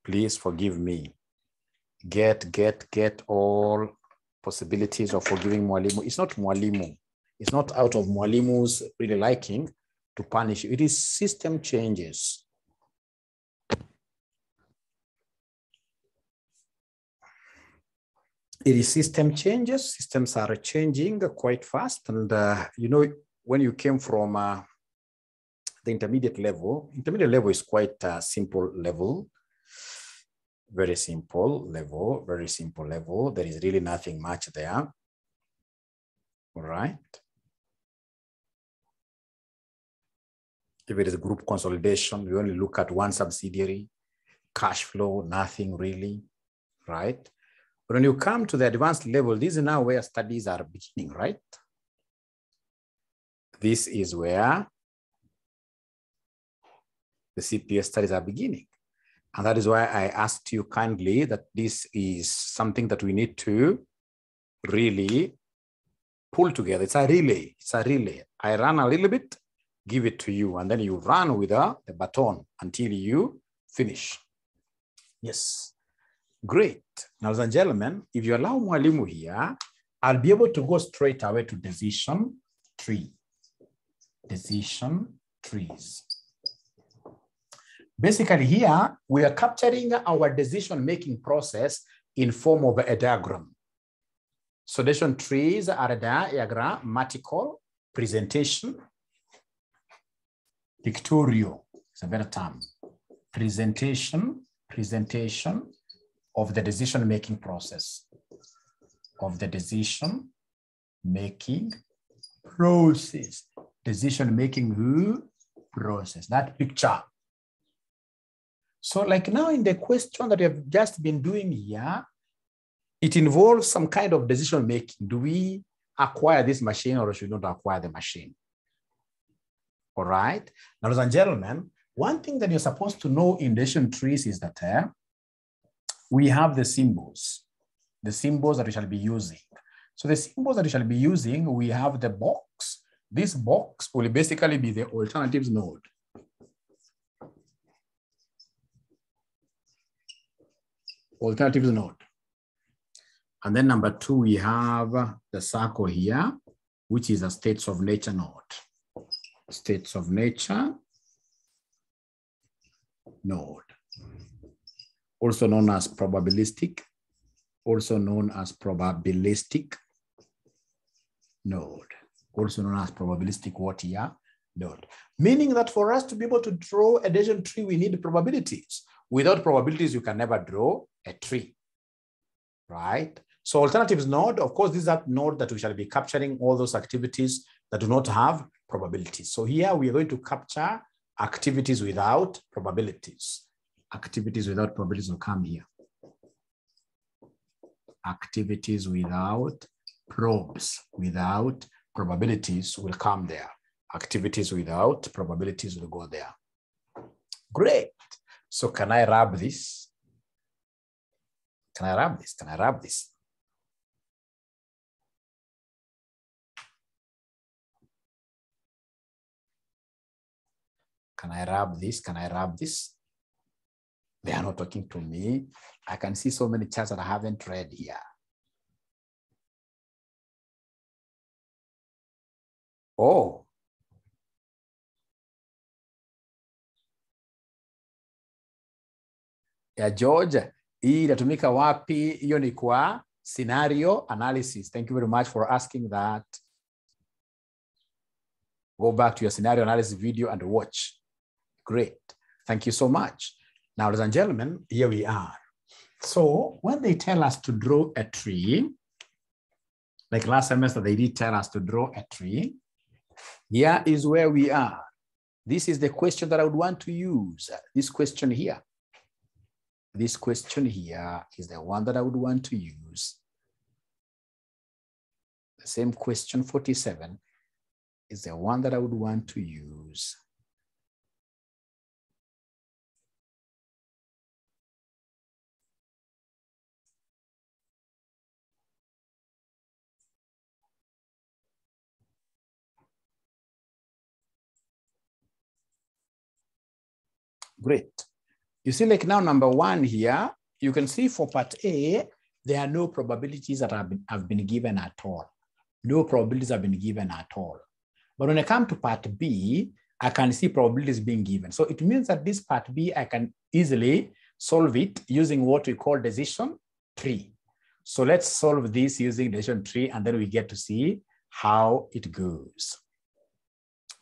please forgive me. Get all possibilities of forgiving Mwalimu. It's not Mwalimu. It's not out of Mwalimu's really liking to punish you. It is system changes. It is system changes. Systems are changing quite fast. And, you know, when you came from the intermediate level is quite a simple level. Very simple level, very simple level. There is really nothing much there. All right. If it is a group consolidation, we only look at one subsidiary, cash flow, nothing really, right? But when you come to the advanced level, this is now where studies are beginning, right? This is where the CPA studies are beginning. And that is why I asked you kindly that this is something that we need to really pull together. It's a relay. It's a relay. I run a little bit, give it to you, and then you run with the baton until you finish. Yes. Great. Now, ladies and gentlemen, if you allow Mwalimu here, I'll be able to go straight away to decision tree. Decision trees. Basically here, we are capturing our decision-making process in form of a diagram. So decision trees are diagrammatical presentation, pictorial is a better term. Presentation of the decision-making process. Of the decision-making process. Decision-making process, that picture. So like now in the question that we have just been doing here, it involves some kind of decision-making. Do we acquire this machine or should we not acquire the machine? All right. Now, ladies and gentlemen, one thing that you're supposed to know in decision trees is that we have the symbols that we shall be using. So the symbols that we shall be using, we have the box. This box will basically be the alternatives node. Alternatives node. And then number 2, we have the circle here, which is a states of nature node. States of nature node. Also known as probabilistic. Also known as probabilistic node. Also known as probabilistic what here? Node. Meaning that for us to be able to draw a decision tree, we need probabilities. Without probabilities, you can never draw a tree, right? So alternatives node, of course, this is that node that we shall be capturing all those activities that do not have probabilities. So here we are going to capture activities without probabilities. Activities without probabilities will come here. Activities without probes, without probabilities will come there. Activities without probabilities will go there. Great. So can I wrap this? Can I wrap this? Can I wrap this? Can I wrap this? Can I wrap this? They are not talking to me. I can see so many charts that I haven't read here. Oh. Yeah, George, hii inatumika wapi? Hiyo ni kwa scenario analysis. Thank you very much for asking that. Go back to your scenario analysis video and watch. Great. Thank you so much. Now, ladies and gentlemen, here we are. So when they tell us to draw a tree, like last semester, they did tell us to draw a tree. Here is where we are. This is the question that I would want to use. This question here. This question here is the one that I would want to use. The same question 47 is the one that I would want to use. Great. You see, like now, number 1 here, you can see for part A, there are no probabilities that have been given at all. No probabilities have been given at all. But when I come to part B, I can see probabilities being given. So it means that this part B, I can easily solve it using what we call decision tree. So let's solve this using decision tree, and then we get to see how it goes.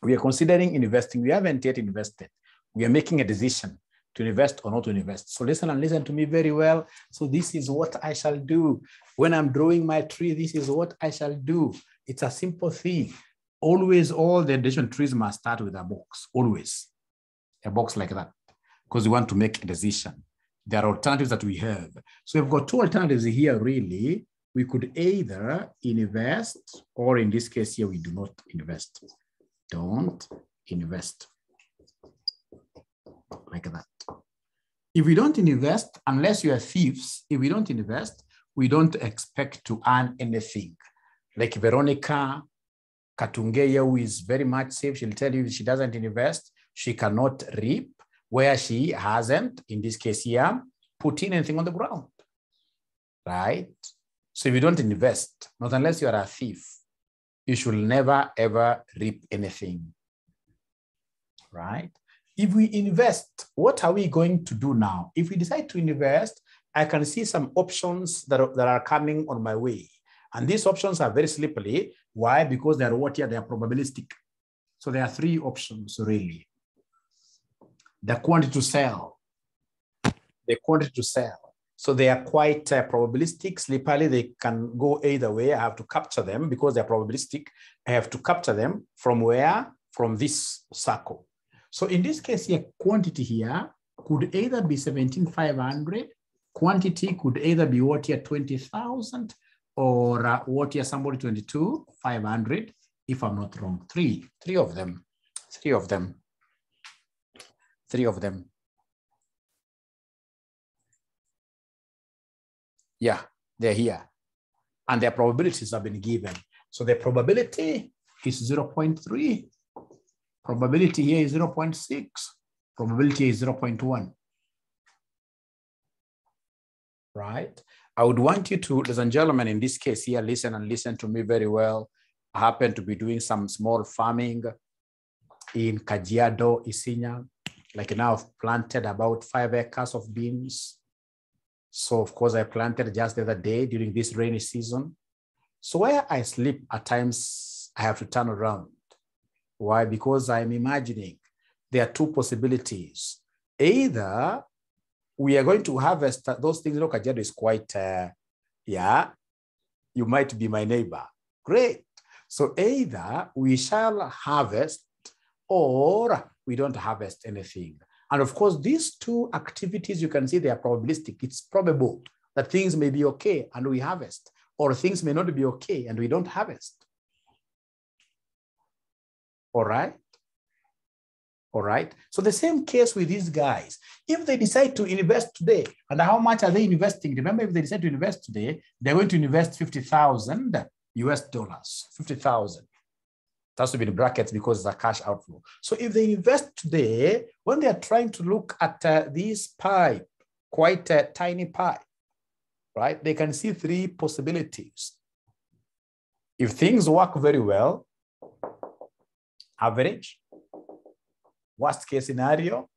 We are considering investing. We haven't yet invested. We are making a decision to invest or not to invest. So listen and listen to me very well. So this is what I shall do. When I'm drawing my tree, this is what I shall do. It's a simple thing. Always, all the decision trees must start with a box, always. A box like that, because we want to make a decision. There are alternatives that we have. So we've got 2 alternatives here, really. We could either invest, or in this case here, we do not invest. Don't invest. Like that. If we don't invest, unless you are thieves, if we don't invest, we don't expect to earn anything. Like Veronica Katungeya, who is very much safe, she'll tell you if she doesn't invest, she cannot reap where she hasn't, in this case here, put in anything on the ground, right? So if you don't invest, not unless you are a thief, you should never, ever reap anything, right? If we invest, what are we going to do now? If we decide to invest, I can see some options that are coming on my way. And these options are very slippery. Why? Because they're what here? They are probabilistic. So there are three options really. The quantity to sell, the quantity to sell. So they are quite probabilistic, slippery. They can go either way. I have to capture them because they're probabilistic. I have to capture them from where? From this circle. So in this case here, quantity here could either be 17,500. Quantity could either be what here, 20,000, or what here, somebody 22,500, if I'm not wrong. Three of them. Yeah, they're here. And their probabilities have been given. So the probability is 0.3. Probability here is 0.6. Probability is 0.1. Right? I would want you to, ladies and gentlemen, in this case here, listen to me very well. I happen to be doing some small farming in Kajiado, Isinya. Like now I've planted about 5 acres of beans. So of course I planted just the other day during this rainy season. So where I sleep at times, I have to turn around. Why? Because I'm imagining there are two possibilities. Either we are going to harvest those things. Look, Kajiado is quite, yeah, you might be my neighbor. Great. So either we shall harvest or we don't harvest anything. And of course, these two activities, you can see they are probabilistic. It's probable that things may be okay and we harvest, or things may not be okay and we don't harvest. All right? All right. So the same case with these guys. If they decide to invest today, and how much are they investing? Remember, if they decide to invest today, they're going to invest 50,000 US dollars, 50,000. It has to be in brackets because it's a cash outflow. So if they invest today, when they are trying to look at this pipe, quite a tiny pipe, right? They can see three possibilities. If things work very well, average, worst case scenario,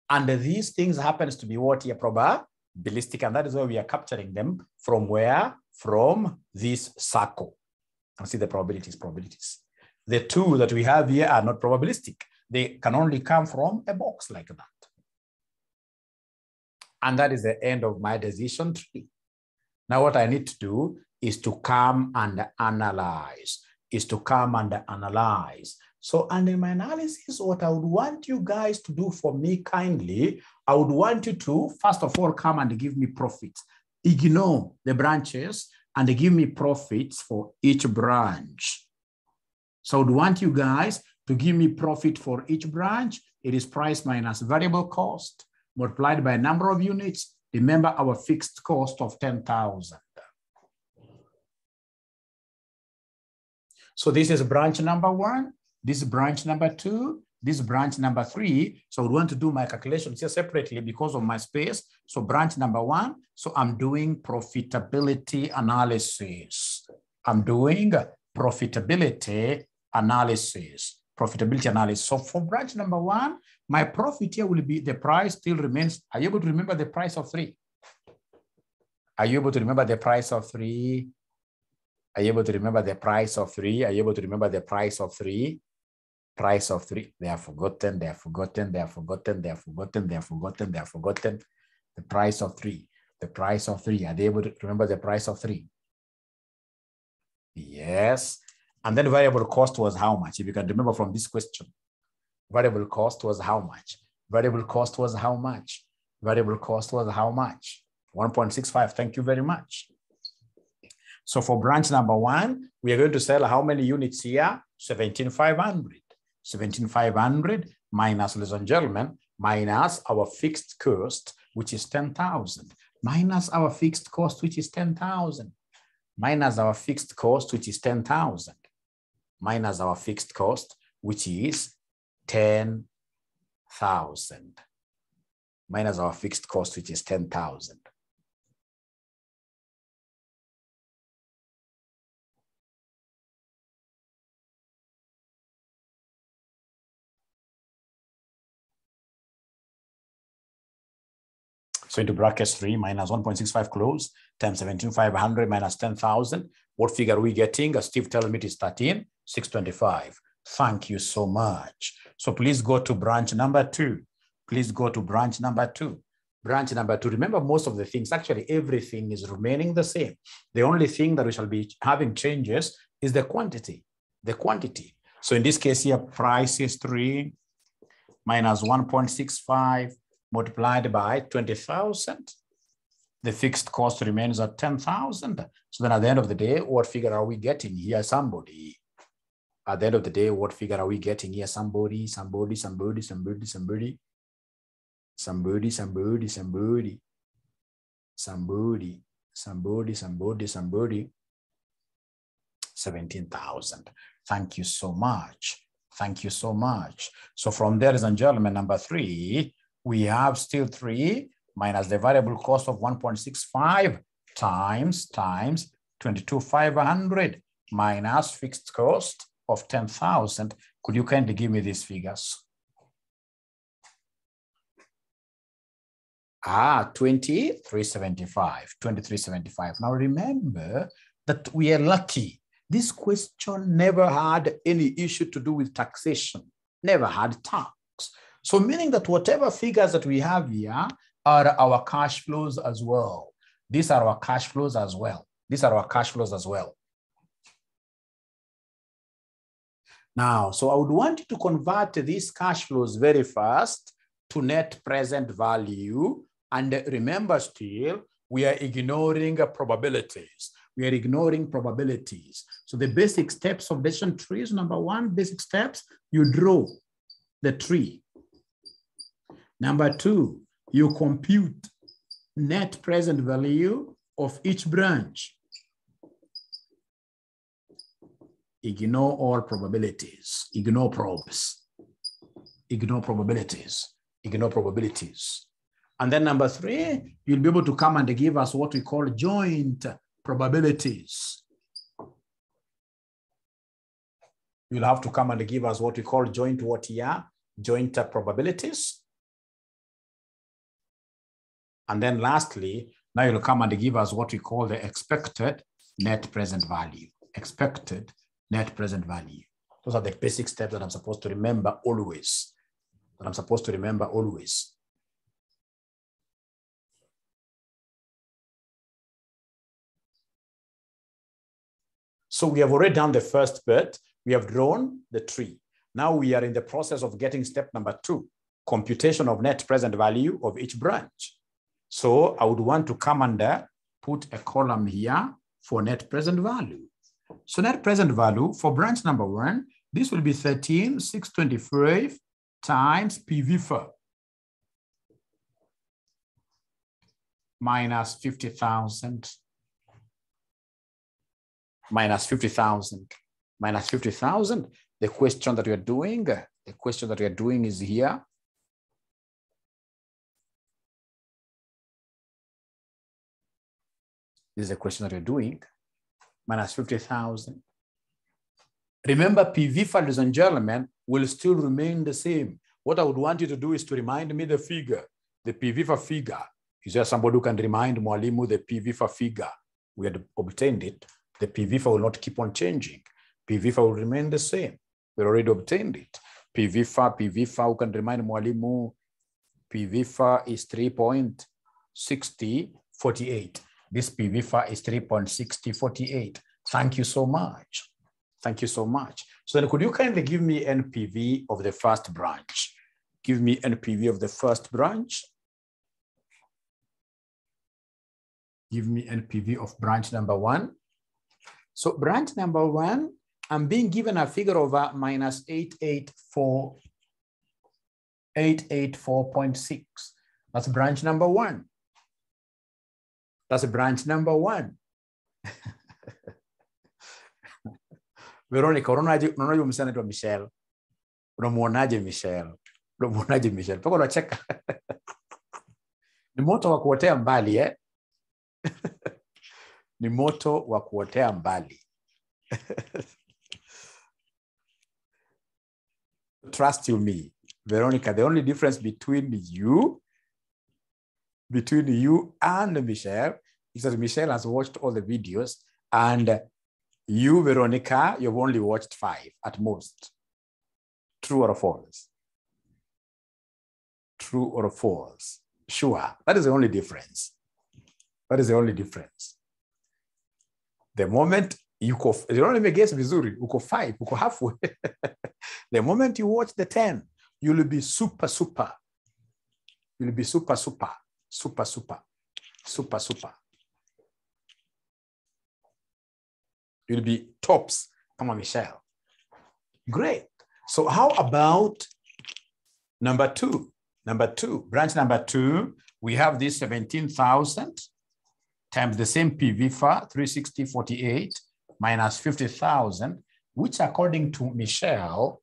and these things happens to be what here probabilistic, and that is why we are capturing them from where? From this circle. And see the probabilities. The two that we have here are not probabilistic. They can only come from a box like that. And that is the end of my decision tree. Now what I need to do is to come and analyze. So, and in my analysis, what I would want you guys to do for me kindly, I would want you to, first of all, come and give me profits. Ignore the branches and give me profits for each branch. So I would want you guys to give me profit for each branch. It is price minus variable cost multiplied by number of units. Remember our fixed cost of 10,000. So this is branch number 1. This is branch number 2. This is branch number 3. So I would want to do my calculations here separately because of my space. So branch number 1. So I'm doing profitability analysis. So for branch number 1, my profit here will be the price still remains. Are you able to remember the price of 3? Are you able to remember the price of 3? Are you able to remember the price of 3? Are you able to remember the price of 3? Price of 3. They are forgotten. The price of 3. The price of 3. Are they able to remember the price of 3? Yes. And then variable cost was how much? If you can remember from this question. Variable cost was how much? Variable cost was how much? Variable cost was how much? 1.65. Thank you very much. So for branch number 1, we are going to sell how many units here? 17,500. 17,500 minus, ladies and gentlemen, minus our fixed cost, which is 10,000. Minus our fixed cost, which is 10,000. Minus our fixed cost, which is 10,000. Minus our fixed cost, which is 10,000. Minus our fixed cost, which is 10,000. So into brackets 3 minus 1.65 close times 17,500 minus 10,000. What figure are we getting? Steve tells me it is 13,625. Thank you so much. So please go to branch number 2. Please go to branch number 2. Branch number 2. Remember, most of the things, actually everything is remaining the same. The only thing that we shall be having changes is the quantity. The quantity. So in this case here, price is 3 minus 1.65 multiplied by 20,000. The fixed cost remains at 10,000. So then at the end of the day, what figure are we getting here? Somebody. At the end of the day, what figure are we getting here? Somebody. 17,000. Thank you so much. Thank you so much. So from there, ladies and gentlemen, number 3, we have still 3 minus the variable cost of 1.65 times 22,500 minus fixed cost of 10,000. Could you kindly give me these figures? 2375. 2375. Now remember that we are lucky. This question never had any issue to do with taxation, never had tax. So meaning that whatever figures that we have here are our cash flows as well. These are our cash flows as well. These are our cash flows as well. Now, so I would want you to convert these cash flows very fast to net present value. And remember still, we are ignoring probabilities. We are ignoring probabilities. So the basic steps of decision trees, number 1, basic steps, you draw the tree. Number 2, you compute net present value of each branch. Ignore all probabilities, ignore probes, ignore probabilities, ignore probabilities. And then number 3, you'll be able to come and give us what we call joint probabilities. You'll have to come and give us what we call joint probabilities. And then lastly, now you'll come and give us what we call the expected net present value. Expected net present value. Those are the basic steps that I'm supposed to remember always. So we have already done the first bit. We have drawn the tree. Now we are in the process of getting step number 2, computation of net present value of each branch. So I would want to come and put a column here for net present value. So net present value for branch number 1, this will be 13,625 times PV4 minus 50,000. Minus 50,000. Minus 50,000. The question that we are doing is here. This is the question that we're doing. Minus 50,000. Remember, PV, ladies and gentlemen, will still remain the same. What I would want you to do is to remind me the figure, the PV figure. Is there somebody who can remind Mwalimu the PV figure? We had obtained it. The PV will not keep on changing. PV will remain the same. We already obtained it. PV, who can remind Mwalimu, PV is 3.6048. This PV is 3.6048. Thank you so much. Thank you so much. So then could you kindly give me NPV of the first branch? Give me NPV of the first branch. Give me NPV of branch number 1. So branch number 1, I'm being given a figure of minus 884.6. That's branch number 1. That's branch number 1. Veronica, unaonaje msichana anaitwa Michelle? Unamuonaje Michelle? Unamuonaje Michelle? Pako unacheka. Ni moto wa kuotea mbali, eh? Ni moto wa kuotea mbali. Trust you me, Veronica, the only difference between you between you and Michelle is that Michelle has watched all the videos, and you, Veronica, you've only watched 5 at most. True or false? True or false? Sure. That is the only difference. That is the only difference. The moment you go, you don't even guess vizuri, uko 5, uko halfway. The moment you watch the 10, you'll be super. You'll be super. You'll be tops. Come on, Michelle. Great. So how about number 2? Branch number 2, we have this 17,000 times the same PV for 360.48 minus 50,000, which according to Michelle,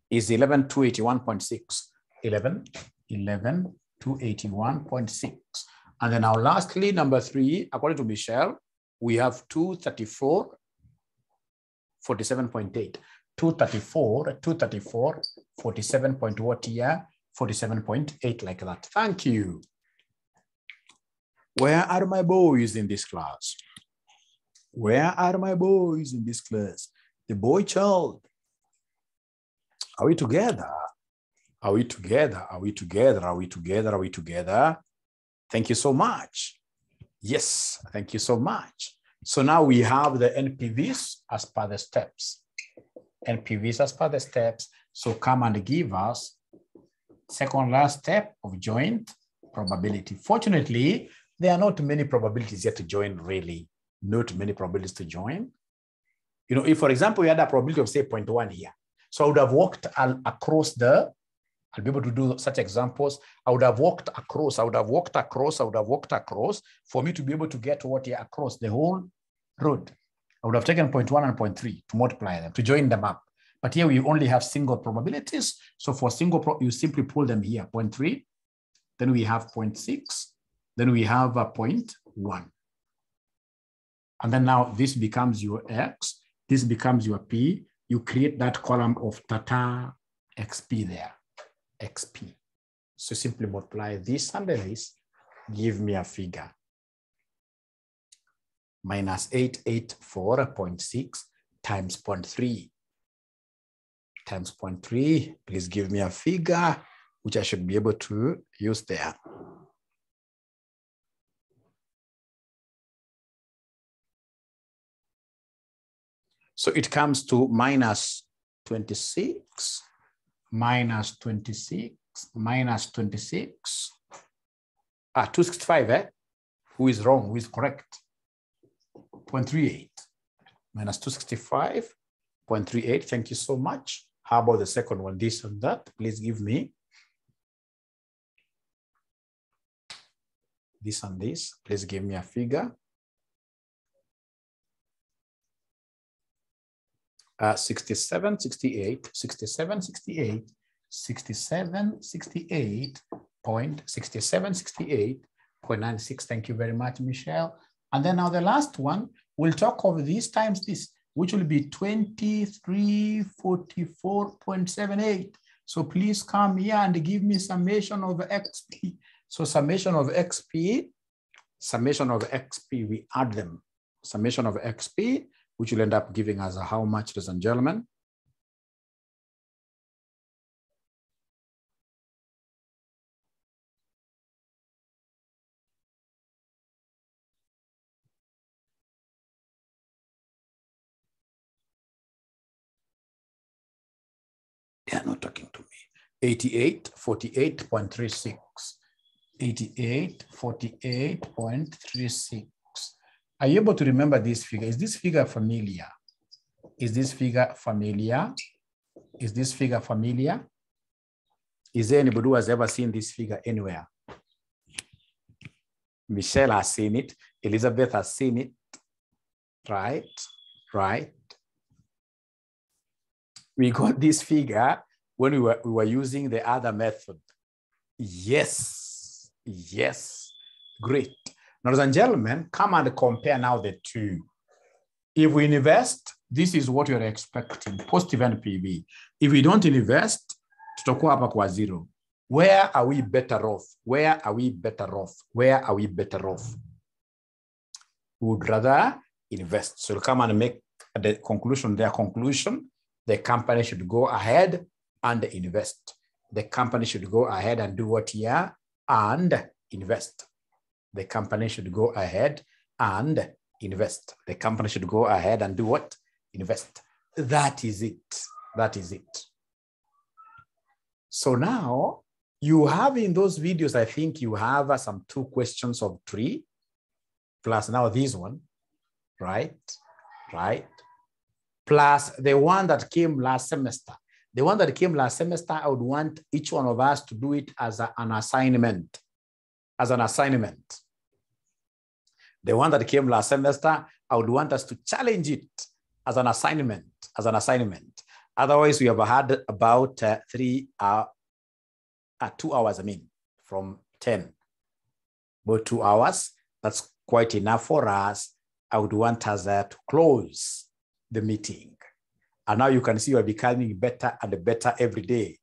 is 11,281.6. 11,281.6. And then now lastly, number 3, according to Michelle, we have 234.47.8. 47.8, like that. Thank you. Where are my boys in this class? Where are my boys in this class? The boy child. Are we together? Are we together? Are we together? Are we together? Are we together? Thank you so much. Yes, thank you so much. So now we have the NPVs as per the steps. NPVs as per the steps. So come and give us second last step of joint probability. Fortunately, there are not many probabilities yet to join, really. Not many probabilities to join. You know, if, for example, we had a probability of, say, 0.1 here. So I would have walked across the, I'll be able to do such examples. I would have walked across for me to be able to get what here across the whole road. I would have taken 0.1 and 0.3 to multiply them, to join them up. But here we only have single probabilities. So for single, you simply pull them here, 0.3, then we have 0.6, then we have a 0.1. And then now this becomes your X, this becomes your P. You create that column of tata XP there, XP. So simply multiply this and this, give me a figure. Minus 884.6 times 0.3 times 0.3. Please give me a figure, which I should be able to use there. So it comes to minus 26, minus 26, minus 26. 265, eh? Who is wrong? Who is correct? 0.38 minus 265.38. Thank you so much. How about the second one? This and that. Please give me this and this. Please give me a figure. 67, 68, 67, 68, 67, 68.96. Thank you very much, Michelle. And then now the last one, we'll talk of this times this, which will be 2344.78. So please come here and give me summation of XP. So summation of XP, we add them. Summation of XP, which will end up giving us a how much, ladies and gentlemen? They are not talking to me. 8848.36. 8848.36. Are you able to remember this figure? Is this figure familiar? Is this figure familiar? Is this figure familiar? Is there anybody who has ever seen this figure anywhere? Michelle has seen it. Elizabeth has seen it. Right, right. We got this figure when we were using the other method. Yes, yes, great. Now, ladies and gentlemen, come and compare now the two. If we invest this is what you're expecting, positive NPV. If we don't invest, tutakuwa hapa kwa zero. Where are we better off? Where are we better off? Where are we better off? We would rather invest. So come and make the conclusion, their conclusion, the company should go ahead and invest. The company should go ahead and do what here and invest. The company should go ahead and invest. The company should go ahead and do what? Invest. That is it. That is it. So now you have in those videos, I think you have some 2 questions of 3 plus now this one, right? Right. Plus the one that came last semester. The one that came last semester, I would want each one of us to do it as an assignment. As an assignment. The one that came last semester, I would want us to challenge it as an assignment. As an assignment. Otherwise, we have had about 2 hours, I mean, from 10. About 2 hours. That's quite enough for us. I would want us to close the meeting. And now you can see you're becoming better and better every day.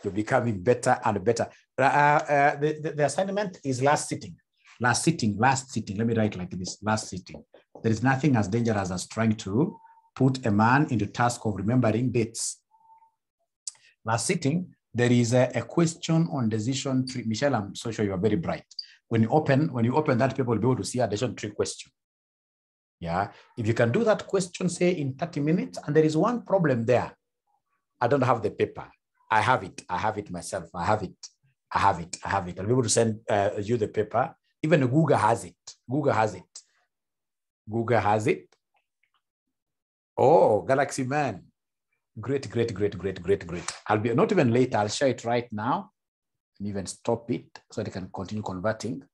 You're becoming better and better. The assignment is last sitting. Last sitting. Let me write like this, last sitting. There is nothing as dangerous as trying to put a man into task of remembering dates. Last sitting, there is a question on decision tree. Michelle, I'm so sure you are very bright. When you open that, people will be able to see a decision tree question. Yeah, if you can do that question, say in 30 minutes, and there is one problem there. I don't have the paper. I have it myself. I'll be able to send you the paper. Even Google has it. Google has it. Oh, Galaxy Man. Great. I'll be not even late. I'll share it right now and even stop it so they can continue converting.